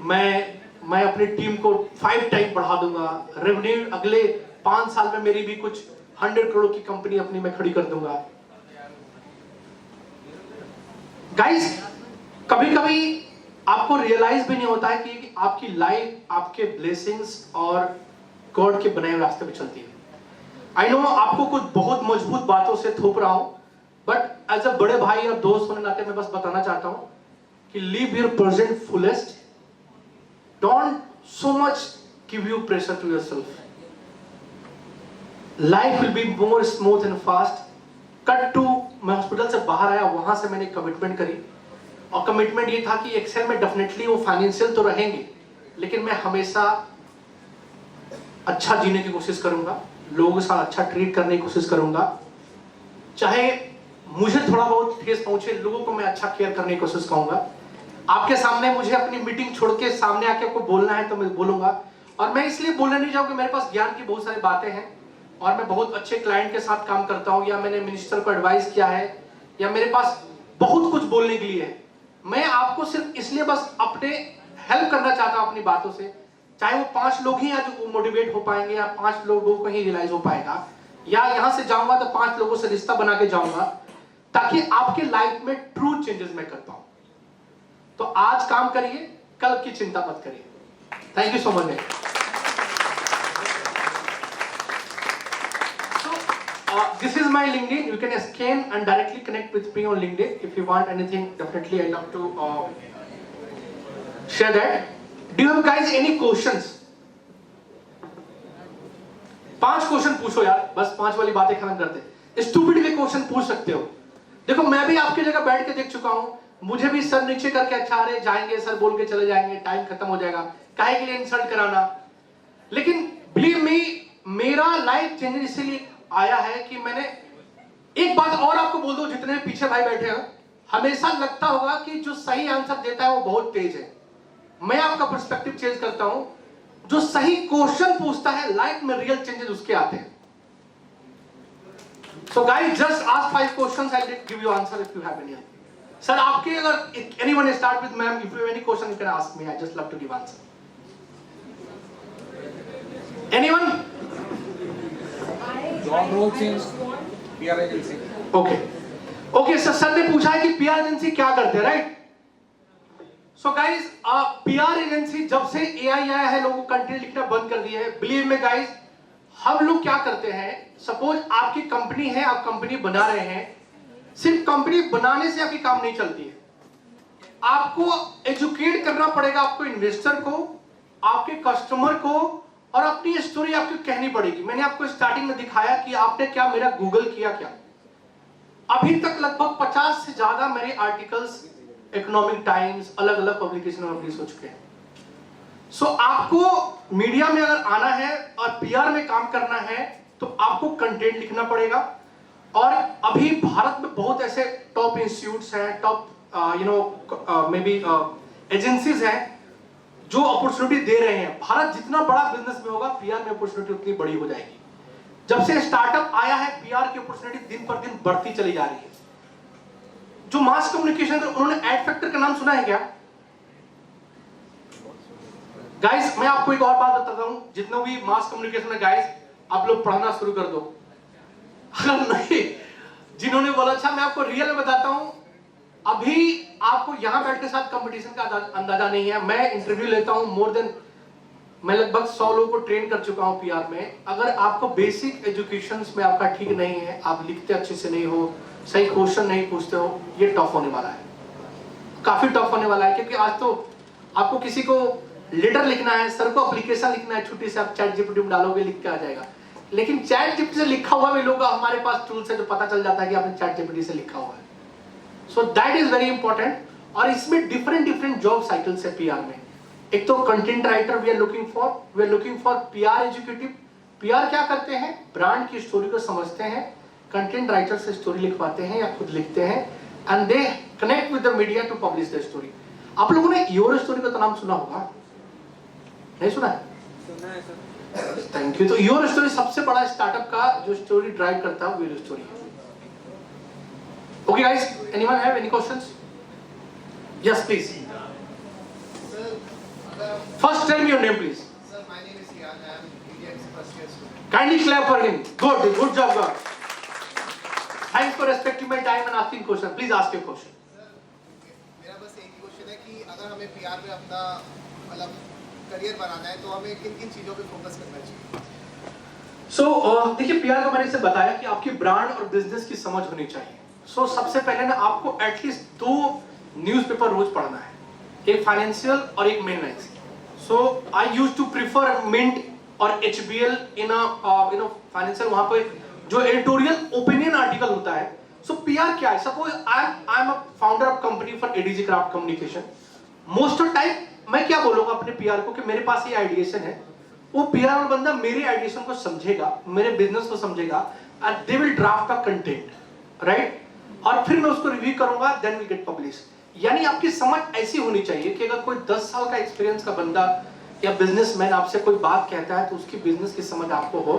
मैं अपनी टीम को 5 टाइम बढ़ा दूंगा, रेवेन्यू अगले 5 साल में मेरी भी कुछ 100 करोड़ की कंपनी अपनी मैं खड़ी कर दूंगा। गाइस, कभी कभी आपको रियलाइज भी नहीं होता है कि आपकी लाइफ आपके ब्लेसिंग्स और गॉड के बनाए हुए रास्ते पे चलती है। आई नो आपको कुछ बहुत मजबूत बातों से थोप रहा हूं, बट एज अ बड़े भाई और दोस्त होने नाते मैं बस बताना चाहता हूं कि live your present fullest, don't so much give you pressure to yourself, life will be more smooth and fast. Cut to, मैं हॉस्पिटल से बाहर आया, वहां से मैंने कमिटमेंट करी और कमिटमेंट ये था कि एक्सेल में डेफिनेटली वो फाइनेंशियल तो रहेंगे, लेकिन मैं हमेशा अच्छा जीने की कोशिश करूंगा, लोगों के साथ अच्छा ट्रीट करने की कोशिश करूंगा, चाहे मुझे थोड़ा बहुत ठेस पहुंचे, लोगों को मैं अच्छा केयर करने की कोशिश करूंगा। आपके सामने मुझे अपनी मीटिंग छोड़ के सामने आके आपको बोलना है तो मैं बोलूंगा, और मैं इसलिए बोलने नहीं जाऊंगा, मेरे पास ज्ञान की बहुत सारी बातें हैं और मैं बहुत अच्छे क्लाइंट के साथ काम करता हूं, या मैंने मिनिस्टर को एडवाइस किया है, या मेरे पास बहुत कुछ बोलने के लिए है। मैं आपको सिर्फ इसलिए बस अपने हेल्प करना चाहता हूं अपनी बातों से, चाहे वो 5 लोग ही हैं जो मोटिवेट हो पाएंगे, या 5 लोगों को ही रियलाइज हो पाएगा, या यहां से जाऊंगा तो 5 लोगों से रिश्ता बना के जाऊंगा, ताकि आपके लाइफ में ट्रू चेंजेस मैं कर पाऊं। तो आज काम करिए, कल की चिंता मत करिए। Thank you so much. This is my LinkedIn. You can scan and directly connect with me on LinkedIn. If you want anything, definitely I love to share that. Do you have guys any questions? 5 question पूछो यार, बस 5 वाली बातें खत्म करते। Stupid के question पूछ सकते हो। देखो मैं भी आपकी जगह बैठ के देख चुका हूं, मुझे भी सर नीचे करके अच्छा रहे जाएंगे, सर बोल के चले जाएंगे, टाइम खत्म हो जाएगा, काहे के लिए इंसल्ट कराना। लेकिन बिलीव मी, मेरा लाइफ चेंज इसीलिए आया है कि मैंने एक बात और आपको बोल दो, जितने पीछे भाई बैठे हैं, हमेशा लगता होगा कि जो सही आंसर देता है वो बहुत तेज है। मैं आपका पर्सपेक्टिव चेंज करता हूं, जो सही क्वेश्चन पूछता है लाइफ में रियल चेंजेस उसके आते हैं। So guys, just ask 5 questions, I will give you answer if you have any. Sir आपके अगर anyone start with ma'am, if you have any question you can ask me, I just love to give answer. Anyone? Job role change, PR agency. Okay sir ने पूछा है कि PR agency क्या करते हैं, right? So guys, PR agency जब से AI आया है, लोगों को कंटेंट लिखना बंद कर दिया है। बिलीव में गाइस, हम लोग क्या करते हैं, सपोज आपकी कंपनी है, आप कंपनी बना रहे हैं, सिर्फ कंपनी बनाने से आपकी काम नहीं चलती है, आपको एजुकेट करना पड़ेगा, आपको इन्वेस्टर को, आपके कस्टमर को, और अपनी स्टोरी आपको कहनी पड़ेगी। मैंने आपको स्टार्टिंग में दिखाया कि आपने क्या मेरा गूगल किया क्या। अभी तक लगभग 50 से ज्यादा मेरे आर्टिकल्स इकोनॉमिक टाइम्स, अलग अलग पब्लिकेशन में पब्लिश हो चुके हैं। सो आपको मीडिया में अगर आना है और पीआर में काम करना है तो आपको कंटेंट लिखना पड़ेगा। और अभी भारत में बहुत ऐसे टॉप इंस्टीट्यूट्स हैं, टॉप मे बी एजेंसीज हैं जो अपॉर्चुनिटी दे रहे हैं। भारत जितना बड़ा बिजनेस में होगा, पीआर में अपॉर्चुनिटी उतनी बड़ी हो जाएगी। जब से स्टार्टअप आया है, पीआर की अपॉर्चुनिटी दिन पर दिन बढ़ती चली जा रही है। जो मास कम्युनिकेशन, उन्होंने एड फैक्टर का नाम सुना है क्या गाइस? मैं आपको एक और बात बताता हूं, जितने भी मास कम्युनिकेशन में गाइस, आप लोग पढ़ना शुरू कर दो। अगर नहीं, जिन्होंने बोला अच्छा मैं आपको रियल में बताता हूं, अभी आपको यहां बैठ के साथ कंपटीशन का अंदाजा नहीं है। मैं इंटरव्यू लेता हूं मैं लगभग 100 लोगों को ट्रेन कर चुका हूं पीआर में। अगर आपको बेसिक एजुकेशन में आपका ठीक नहीं है, आप लिखते अच्छे से नहीं हो, सही क्वेश्चन नहीं पूछते हो, ये टफ होने वाला है, काफी टफ होने वाला है। क्योंकि आज तो आपको किसी को लेटर लिखना है, सर को एप्लीकेशन लिखना है, छुट्टी से आप चैट जीपीटी में डालोगे, लिख के आ जाएगा। लेकिन चैट जीपीटी से लिखा हुआ भी लोग, हमारे पास टूल्स है जो पता चल जाता है कि आपने चैट जीपीटी से लिखा हुआ है। So that is very important. और इसमें डिफरेंट जॉब साइकिल्स है पीआर में। एक तो content writer we are looking for PR executive. PR क्या करते हैं? ब्रांड की स्टोरी को समझते हैं, कंटेंट राइटर से स्टोरी लिखवाते हैं या खुद लिखते हैं, and they connect with the media to publish the story. आप लोगों ने योर स्टोरी का तो नाम सुना होगा, नहीं सुना है? सुना है सर। Thank you. तो योर स्टोरी सबसे बड़ा स्टार्टअप का जो स्टोरी ड्राइव करता है वो योर स्टोरी है। Okay guys, anyone have any questions? Yes please. First tell me your name please. Sir, my name is Ian. I am BDMC first year student. Kindly clap for him. Good job, God. Thanks for respecting my time and asking question. Please ask your question. Sir, मेरा बस एक ही question है कि अगर हमें PR में अपना मतलब करियर बनाना है तो हमें किन किन चीज़ों पे फोकस करना चाहिए? So देखिए, पीआर को मैंने इसे बताया कि आपकी ब्रांड और बिजनेस की समझ होनी चाहिए। So सबसे पहले ना आपको एटलीस्ट 2 न्यूज़पेपर रोज पढ़ना है, एक फाइनेंशियल और एक main line. So I use to prefer Mint और HBL इन फाइनेंशियल। वहां पे जो एडिटोरियल ओपिनियन आर्टिकल होता है। सो पीआर क्या है? Suppose I am a founder of company for ADG craft communication. Most of time मैं क्या बोलूंगा अपने पीआर को कि मेरे पास ये आइडिएशन है। वो पीआर वाला बंदा मेरे आइडिएशन को समझेगा, मेरे बिजनेस को समझेगा, and they will draft a content, right? और फिर मैं उसको रिव्यू करूंगा, देन विल गेट पब्लिश। यानी आपकी समझ ऐसी होनी चाहिए कि अगर कोई 10 साल का एक्सपीरियंस का बंदा या बिजनेसमैन आपसे कोई बात कहता है तो उसकी बिजनेस की समझ आपको हो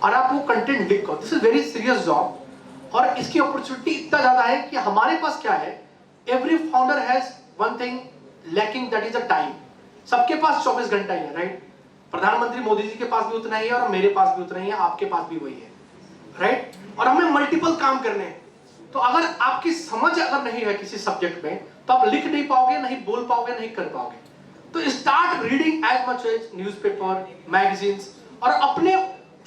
और आप वो कंटेंट लिखो। This is very serious job और इसकी अपॉर्चुनिटी इतना ज्यादा है कि हमारे पास क्या है, every founder has one thing lacking, that is a time. सबके पास 24 घंटा ही है, राइट? प्रधानमंत्री मोदी जी के पास भी उतना ही है और मेरे पास भी उतना ही है, आपके पास भी वही है, राइट? और हमें मल्टीपल काम करने हैं। तो अगर आपकी समझ अगर नहीं है किसी सब्जेक्ट में तो आप लिख नहीं पाओगे, नहीं बोल पाओगे, नहीं कर पाओगे। तो start reading as much as newspaper, magazines, और अपने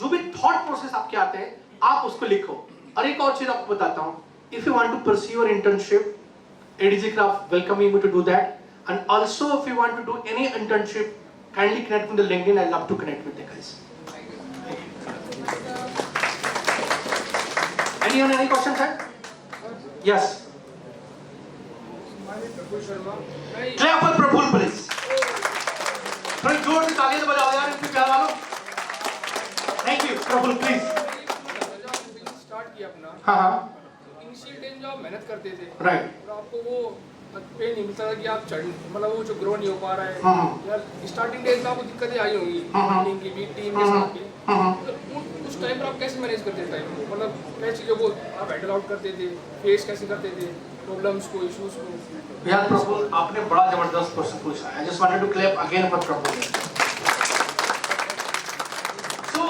जो भी थॉट प्रोसेस आपके आते हैं आप उसको लिखो। और एक और चीज आपको बताता हूं, if you want to pursue your internship, ADG craft welcoming you to do that, and also if you want to do any internship, kindly connect with the LinkedIn. I love to connect with the guys. Any questions, sir? Yes. Clap for Prabhul, please. थोड़ी जोर से तालियां तो बजाओ यार इसके प्यार वालों। Thank you, Prabhul, please. Start किया अपना, हाँ, इनिशियल टाइम जब आप मेहनत करते थे, राइट, और आपको वो पे नहीं मिलता था कि आप चढ़, मतलब वो जो ग्रो नहीं हो पा रहा है, हाँ, या स्टार्टिंग डेज में आपको दिक्कतें आई होंगी, हाँ, टीम की भी, टीम के साथ भी, मतलब उस टाइम पर आप कैसे मैनेज करते थे टाइम को, मतलब कैसे चीज़ों को आप हैंडल आउट करते थे, फेस कैसे करते थे प्रॉब्लम्स को, इश्यूज को? यार प्रभुल, आपने बड़ा जबरदस्त क्वेश्चन पूछा है। I just wanted to clap again for Prabhul. So,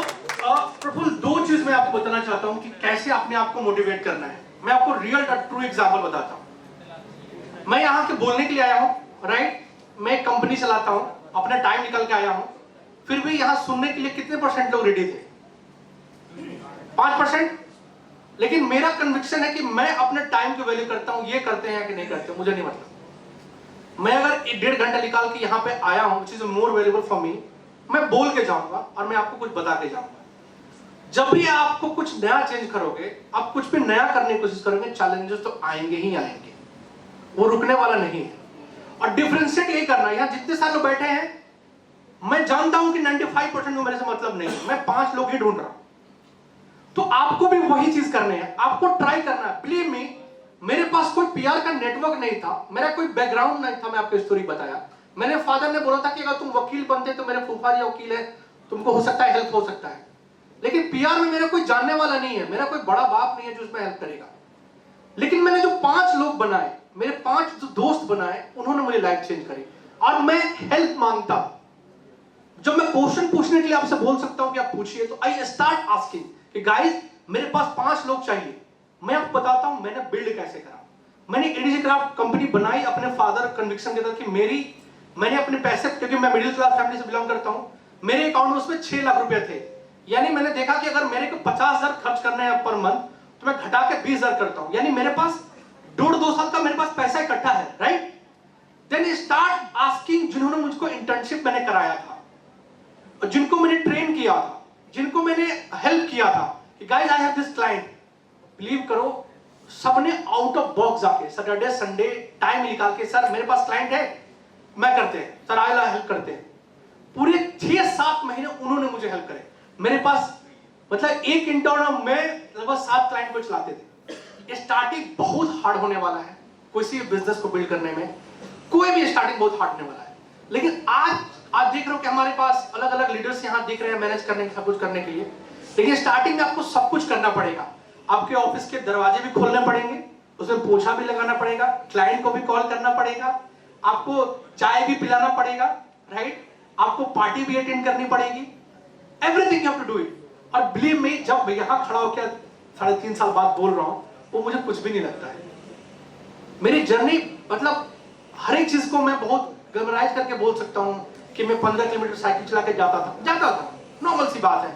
प्रभुल, 2 चीज मैं आपको बताना चाहता हूँ कि कैसे अपने आप को मोटिवेट करना है। मैं आपको रियल ट्रू एग्जांपल बताता हूँ। मैं यहाँ के बोलने के लिए आया हूँ, राइट? मैं एक कंपनी चलाता हूँ, अपना टाइम निकल के आया हूँ, फिर भी यहाँ सुनने के लिए कितने % लोग रेडी थे? 5%। लेकिन मेरा कन्विक्शन है कि मैं अपने टाइम की वैल्यू करता हूँ, ये करते हैं कि नहीं करते मुझे नहीं मतलब। मैं अगर 1.5 घंटा निकाल के यहाँ पे आया हूँ, which is more valuable for me, मैं बोल के जाऊंगा और मैं आपको कुछ बता के जाऊंगा। जब भी आपको कुछ नया चेंज करोगे, आप कुछ भी नया करने की कोशिश करोगे, चैलेंजेस तो आएंगे ही आएंगे। वो रुकने वाला नहीं है। और डिफरेंशिएट ये करना है, यहाँ जितने सारे लोग बैठे हैं मैं जानता हूं कि 95% को मेरे से मतलब नहीं है, मैं 5 लोग ही ढूंढ रहा हूं। तो आपको भी वही चीज करने हैं, आपको ट्राई करना है। बिलीव मी, मेरे पास कोई पीआर का नेटवर्क नहीं था, मेरा कोई बैकग्राउंड नहीं था। मैं आपको स्टोरी बताया, मैंने फादर ने बोला था कि अगर तुम वकील बनते तो मेरे फूफा जी वकील है, तुमको हो सकता है हेल्प हो सकता है। लेकिन पीआर में मेरा कोई जानने वाला नहीं है, मेरा कोई बड़ा बाप नहीं है जो उसमें हेल्प करेगा। लेकिन मैंने जो 5 लोग बनाए, मेरे 5 जो दोस्त बनाए, उन्होंने मुझे लाइफ चेंज करी। और मैं हेल्प मांगता हूं, जब मैं क्वेश्चन पूछने के लिए आपसे बोल सकता हूं कि आप पूछिए, तो आई स्टार्ट आस्किंग कि गाइस मेरे पास 5 लोग चाहिए। मैं आपको बताता हूं मैंने बिल्ड कैसे करा। मैंने एडीजी क्राफ्ट कंपनी बनाई अपने फादर कन्विक्शन के साथ कि मैंने अपने पैसे, क्योंकि मैं मिडिल क्लास फैमिली से बिलोंग करता हूं, मेरे अकाउंट में उसमें 6 लाख रुपए थे। यानी मैंने देखा कि अगर मेरे को 50,000 खर्च करने हैं पर मंथ, तो मैं घटा के 20,000 करता हूं। यानी मेरे पास 1.5-2 साल का मेरे पास पैसा इकट्ठा है, राइट। देन स्टार्ट आस्किंग, जिन्होंने मुझको इंटर्नशिप मैंने कराया था, जिनको मैंने ट्रेन किया था, जिनको मैंने हेल्प किया था कि guys I have this client. Believe करो, सबने आउट ऑफ बॉक्स जाके सैटरडे संडे टाइम निकाल के, सर मेरे पास क्लाइंट है, मैं करते हैं, सर आइला हेल्प करते हैं। पूरे 6-7 महीने उन्होंने मुझे हेल्प करे। मेरे पास मतलब एक इंटर्न में लगभग 7 क्लाइंट को चलाते थे। स्टार्टिंग बहुत हार्ड होने वाला है, किसी भी बिजनेस को बिल्ड करने में कोई भी स्टार्टिंग बहुत हार्ड होने वाला है। लेकिन आज देख रहे हो कि हमारे पास अलग अलग लीडर्स यहाँ दिख रहे हैं मैनेज करने, सब कुछ करने के लिए। लेकिन स्टार्टिंग में आपको सब कुछ करना पड़ेगा। आपके ऑफिस के दरवाजे भी खोलने पड़ेंगे, उसमें पोछा भी लगाना पड़ेगा, क्लाइंट को भी कॉल करना पड़ेगा, आपको चाय भी पिलाना पड़ेगा, राइट, आपको पार्टी भी अटेंड करनी पड़ेगी, everything you have to do it. और बिलीव मी, जब यहां खड़ा होकर 3.5 साल बाद बोल रहा हूं, वो मुझे कुछ भी नहीं लगता है। मेरी जर्नी मतलब हर एक चीज को मैं बहुत ग्लैमराइज करके बोल सकता हूं कि मैं 15 किलोमीटर साइकिल चला के जाता था, नॉर्मल सी बात है।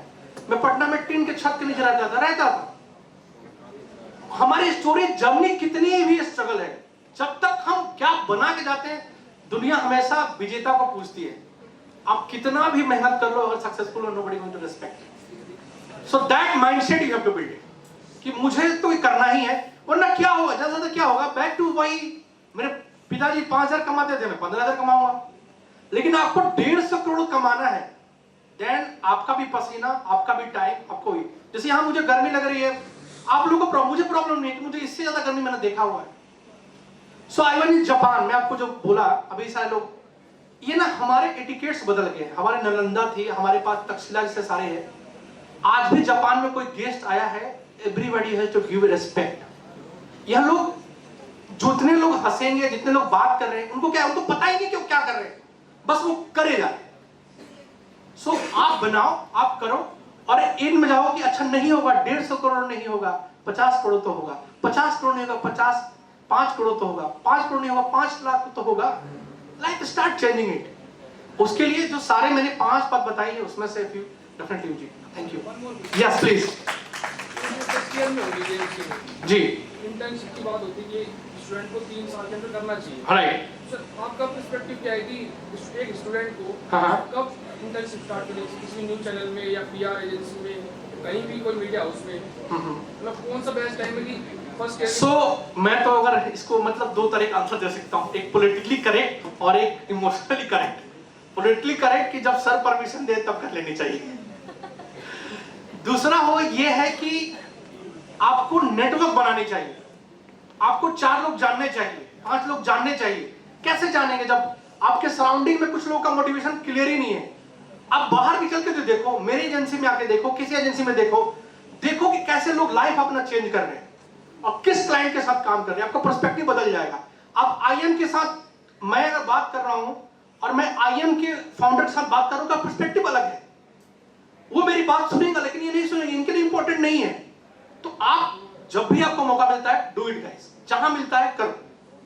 मैं पटना में टीन के छत के नीचे रहता था। हमारी स्टोरी जर्नी कितनी भी स्ट्रगल है, जब तक हम क्या बना के जाते हैं, दुनिया हमेशा विजेता को पूछती है। आप कितना भी मेहनत कर लो, अगर सक्सेसफुल हो, nobody going to respect. So that mindset you have to build कि मुझे तो ये करना ही है, वरना क्या होगा, ज्यादा ज्यादा क्या होगा, बैक टू वही। मेरे पिताजी 5,000 कमाते थे, मैं 15,000 कमाऊंगा। लेकिन आपको 150 करोड़ कमाना है, देन आपका भी पसीना, आपका भी टाइम, आपको भी। जैसे यहां मुझे गर्मी लग रही है, आप लोगों को मुझे प्रॉब्लम नहीं है कि मुझे इससे ज्यादा गर्मी मैंने देखा हुआ है। सो आई वाज इन जापान, मैं आपको जो बोला अभी सारे लोग, ये ना हमारे एटिकेट्स बदल गए। हमारे नालंदा थी, हमारे पास तक्षशिला जैसे सारे हैं। आज भी जापान में कोई गेस्ट आया है, everybody has to give respect. यह लोग, जितने लोग हंसेंगे, जितने लोग बात कर रहे हैं, उनको क्या, उनको पता ही नहीं कि वो क्या कर रहे हैं, बस वो करे जा रहे हैं। सो आप बनाओ, आप करो, और इन में जाओ कि अच्छा नहीं होगा, 150 करोड़ नहीं होगा, 50 करोड़ तो होगा, 50 करोड़ नहीं होगा, 5 करोड़ तो होगा, 5 करोड़ नहीं होगा, 5 लाख तो होगा। Like start changing it. उसके लिए जो सारे मैंने 5 बात बताई है, उसमें से few definitely use it. Thank you. Yes please. जी, इंटर्नशिप की बात होती है कि स्टूडेंट को 3 साल के अंदर करना चाहिए, राइट। सर आपका पर्सपेक्टिव क्या है कि एक स्टूडेंट को हाँ। कब इंटर्नशिप स्टार्ट करें, किसी न्यूज़ चैनल में या पीआर एजेंसी में, कहीं भी कोई मीडिया हाउस में, मतलब कौन सा बेस्ट टाइम है कि फर्स्ट ईयर? सो मैं तो अगर इसको मतलब 2 तरह का आंसर दे सकता हूँ, एक पॉलिटिकली करेक्ट और एक इमोशनली करेक्ट। पॉलिटिकली करेक्ट कि जब सर परमिशन दे तब कर लेनी चाहिए। दूसरा हो ये है कि आपको नेटवर्क बनानी चाहिए, आपको 4 लोग जानने चाहिए, 5 लोग जानने चाहिए। कैसे जानेंगे जब आपके सराउंडिंग में कुछ लोगों का मोटिवेशन क्लियर ही नहीं है? आप बाहर निकल के जो देखो, मेरी एजेंसी में आके देखो, किसी एजेंसी में देखो कि कैसे लोग लाइफ अपना चेंज कर रहे हैं और किस क्लाइंट के साथ काम कर रहे हैं, आपका पर्सपेक्टिव बदल जाएगा। अब आईएम के साथ मैं अगर बात कर रहा हूं और मैं आईएम के फाउंडर के साथ बात कर रहा हूं तो पर्सपेक्टिव अलग है। वो मेरी बात सुनेगा लेकिन ये नहीं सुनेंगे, इनके लिए इंपॉर्टेंट नहीं है। तो आप जब भी आपको मौका मिलता है, डू इट गाइस, जहां मिलता है करो,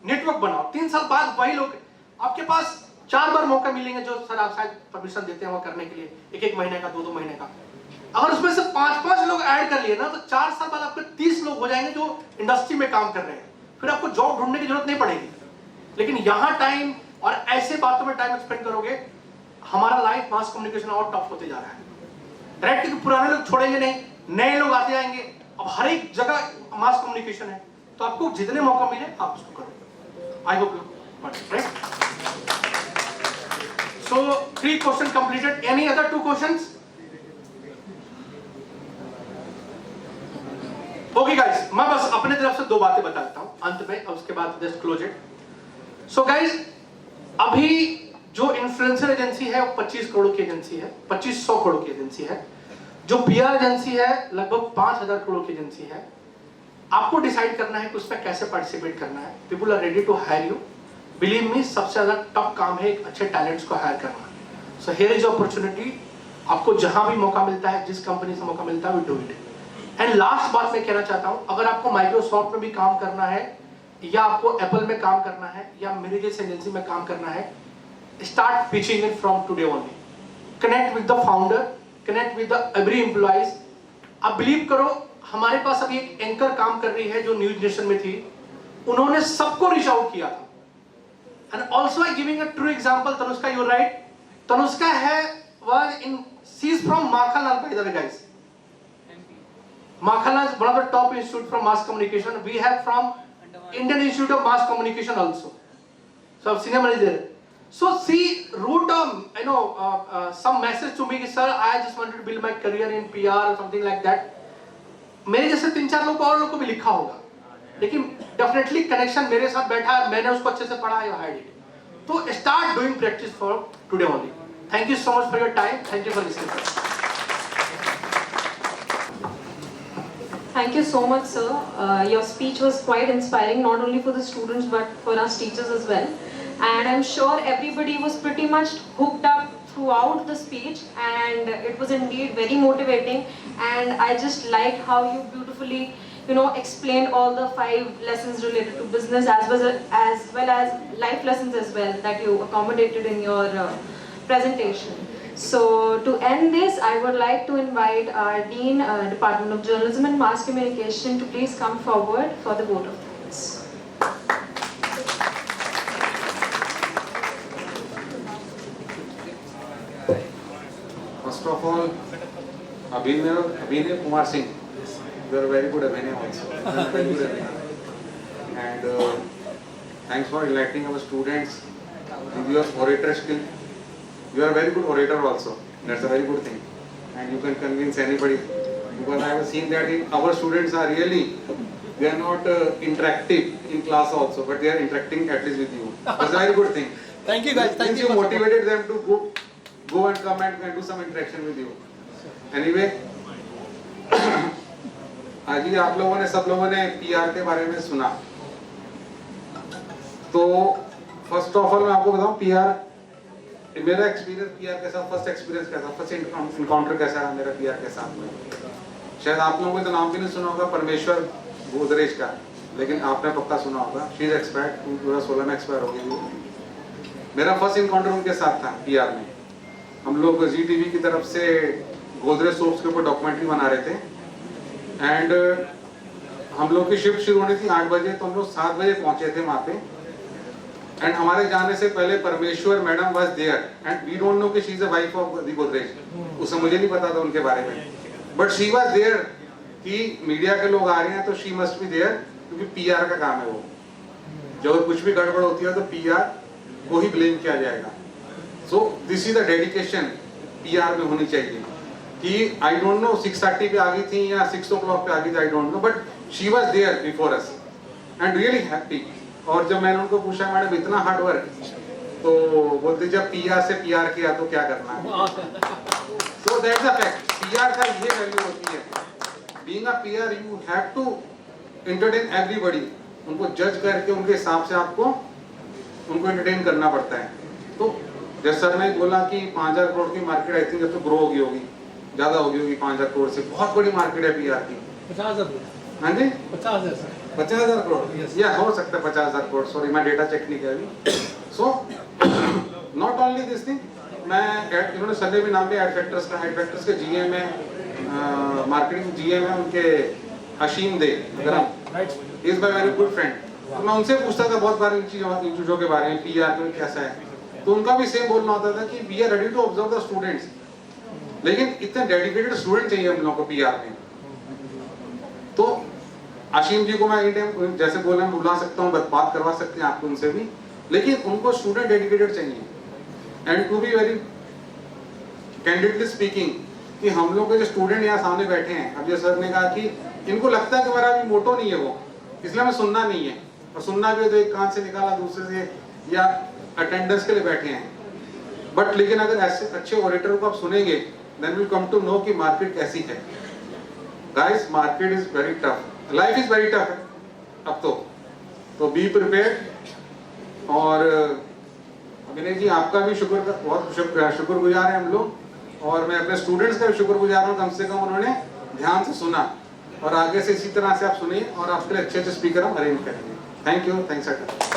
नेटवर्क बनाओ। 3 साल बाद वही लोग आपके पास 4 बार मौका मिलेंगे जो सर आप शायद परमिशन देते हैं वो करने के लिए, 1-1 महीने का, 2-2 महीने का। अगर उसमें से 5-5 लोग ऐड कर लिए ना, तो 4 साल बाद आपके 30 लोग हो जाएंगे जो इंडस्ट्री में काम कर रहे हैं। फिर आपको जॉब ढूंढने की जरूरत नहीं पड़ेगी। लेकिन यहाँ टाइम और ऐसे बातों में टाइम स्पेंड करोगे, हमारा लाइफ मास कम्युनिकेशन और टफ होते जा रहा है, राइट? क्योंकि पुराने लोग छोड़ेंगे नहीं, नए लोग आते जाएंगे। अब हर एक जगह मास कम्युनिकेशन है, तो आपको जितने मौका मिले आप उसको करो। I hope you got it, right? So 3 questions completed. Any other 2 questions? Okay guys, मैं बस अपने तरफ से 2 बातें बता देता हूं अंत में, और उसके बाद just close it. So guys, अभी जो इन्फ्लुएंसर एजेंसी है वो 25 करोड़ की एजेंसी है, 2500 करोड़ की एजेंसी है. जो पीआर एजेंसी है लगभग 5000 करोड़ की एजेंसी है. आपको डिसाइड करना है कि उसमें कैसे पार्टिसिपेट करना है. People are ready to hire you. Believe me, सबसे ज्यादा टफ काम है एक अच्छे टैलेंट्स को हायर करना. So here is opportunity. आपको जहां भी मौका मिलता है, जिस कंपनी से मौका मिलता है, we do it. And last बात मैं कहना चाहता हूं, अगर आपको माइक्रोसॉफ्ट में भी काम करना है, या आपको एप्पल में काम करना है, या मेरी जैसी एजेंसी में काम करना है, start pitching it from today only. Connect with the founder, connect with the every employees. आप बिलीव करो, हमारे पास अभी एक एंकर काम कर रही है जो न्यूज नेशन में थी. उन्होंने सबको रीच आउट किया था. And also I giving a true example. Tanushka, you right. Tanushka है one in, she is from Makhanlal, by the way guys. Makhanlal is one of the top institute from mass communication. We have from Indian Institute of Mass Communication also. So senior manager. So she wrote some message to me, sir, I just wanted to build my career in PR or something like that. मेरे जैसे 3-4 लोग और लोग को भी लिखा होगा, लेकिन डेफिनेटली कनेक्शन मेरे साथ बैठा है, मैंने उसको अच्छे से पढ़ा है, हाइड इट. तो start doing practice for today only. Thank you so much for your time. Thank you for listening. Thank you so much, sir. Your speech was quite inspiring, not only for the students but for us teachers as well. And I'm sure everybody was pretty much hooked up throughout the speech, and it was indeed very motivating. And I just liked how you beautifully, explained all the 5 lessons related to business as well as life lessons as well that you accommodated in your presentation. So to end this, I would like to invite our Dean, Department of Journalism and Mass Communication, to please come forward for the vote of thanks. First of all, Abhinay Kumar Singh, you are very good Abhinay also. Very good Abhinay. And thanks for electing our students with your orator skill. You are a very good orator also. That's a very good thing. And you can convince anybody. Because I have seen that our students are really, they are not interactive in class also, but they are interacting at least with you. That's a very good thing. Thank you guys. Thank You motivated them to go and come and do some interaction with you. Anyway, आज ही आप लोगों ने, सब लोगों ने PR के बारे में सुना. तो फर्स्ट ऑफ ऑल मैं आपको बताऊं, PR मेरा एक्सपीरियंस PR के साथ, फर्स्ट एक्सपीरियंस कैसा, फर्स्ट इनकाउंटर कैसा है मेरा PR के साथ में. शायद आप लोगों को तो नाम भी नहीं सुना होगा, परमेश्वर गोदरेज का, लेकिन आपने पक्का सुना होगा. शी इज एक्सपायर्ड, 2016 में एक्सपायर हो गई वो. मेरा फर्स्ट इनकाउंटर उनके साथ था PR में. हम लोग ZTV की तरफ से गोदरेज सोप्स के ऊपर डॉक्यूमेंट्री बना रहे थे. एंड हम लोग की शिफ्ट शुरू होनी थी 8 बजे, तो हम लोग 7 बजे पहुंचे थे वहाँ पे. एंड हमारे जाने से पहले Parmeshwar madam was there, and we don't know कि she is the wife of the Godrej. उससे मुझे नहीं पता था उनके बारे में, बट शी वाज देयर कि मीडिया के लोग आ रहे हैं तो शी मस्ट बी देयर, क्योंकि PR का काम है वो. जब कुछ भी गड़बड़ होती है तो PR को ही ब्लेम किया जाएगा. So this is the dedication PR में होनी चाहिए. कि आई डोंट नो 6:30 पे आ गई थी या 6 o'clock पे आ गई थी, I don't know, but she was there before us and really happy. और जब मैंने उनको पूछा मैडम इतना हार्ड वर्क, तो बोलते जब PR से PR किया तो क्या करना है. So that's the fact. PR का ये वैल्यू होती है. Being a PR you have to entertain everybody. उनको जज करके उनके हिसाब से आपको उनको एंटरटेन करना पड़ता है. तो जैसे सर ने बोला कि 5000 करोड़ की मार्केट आई थिंक जब तो ग्रो होगी, ज्यादा होगी 5000 करोड़ से. बहुत बड़ी मार्केट है PR की. 50,000. हाँ जी, 50,000 सर. 50,000 करोड़ या हो सकता है 50,000 करोड़. सॉरी, मैं डेटा चेक नहीं किया अभी. So not only this thing, मैं इन्होंने सर ने भी नाम लिया एड फैक्टर्स का. एड फैक्टर्स के GM है, मार्केटिंग GM है उनके, हशीम दे गरम, is my very good friend. तो मैं उनसे पूछता था बहुत बार इन चीजों के बारे में, PR में कैसा है. तो उनका भी सेम बोलना होता था कि we are ready to observe the students, लेकिन इतने डेडिकेटेड स्टूडेंट चाहिए हम लोगों को PR में. तो आशीम जी को मैं एनी टाइम जैसे बोला बुला सकता हूँ, बात करवा सकते हैं आपको उनसे भी, लेकिन उनको स्टूडेंट डेडिकेटेड चाहिए। And to be very candidly speaking कि हम लोग के जो स्टूडेंट यहाँ सामने बैठे हैं, अब जैसे सर ने कहा कि इनको लगता है कि हमारा अभी मोटो नहीं है वो, इसलिए हमें सुनना नहीं है, और सुनना भी है तो एक कान से निकाला दूसरे से, या अटेंडेंस के लिए बैठे हैं। बट लेकिन अगर ऐसे अच्छे ऑडिटर को आप सुनेंगे then will come to know कि मार्केट कैसी है। Guys market is very tough, life is very tough है अब तो बी प्रिपेयर्ड। और अभिनय जी आपका भी बहुत शुक्रगुजार है हम लोग, और मैं अपने स्टूडेंट्स का भी शुक्रगुजार हूँ, कम से कम उन्होंने ध्यान से सुना, और आगे से इसी तरह से आप सुनिए और आपके लिए अच्छे अच्छे स्पीकर हम अरेंज करेंगे। Thank you, thanks.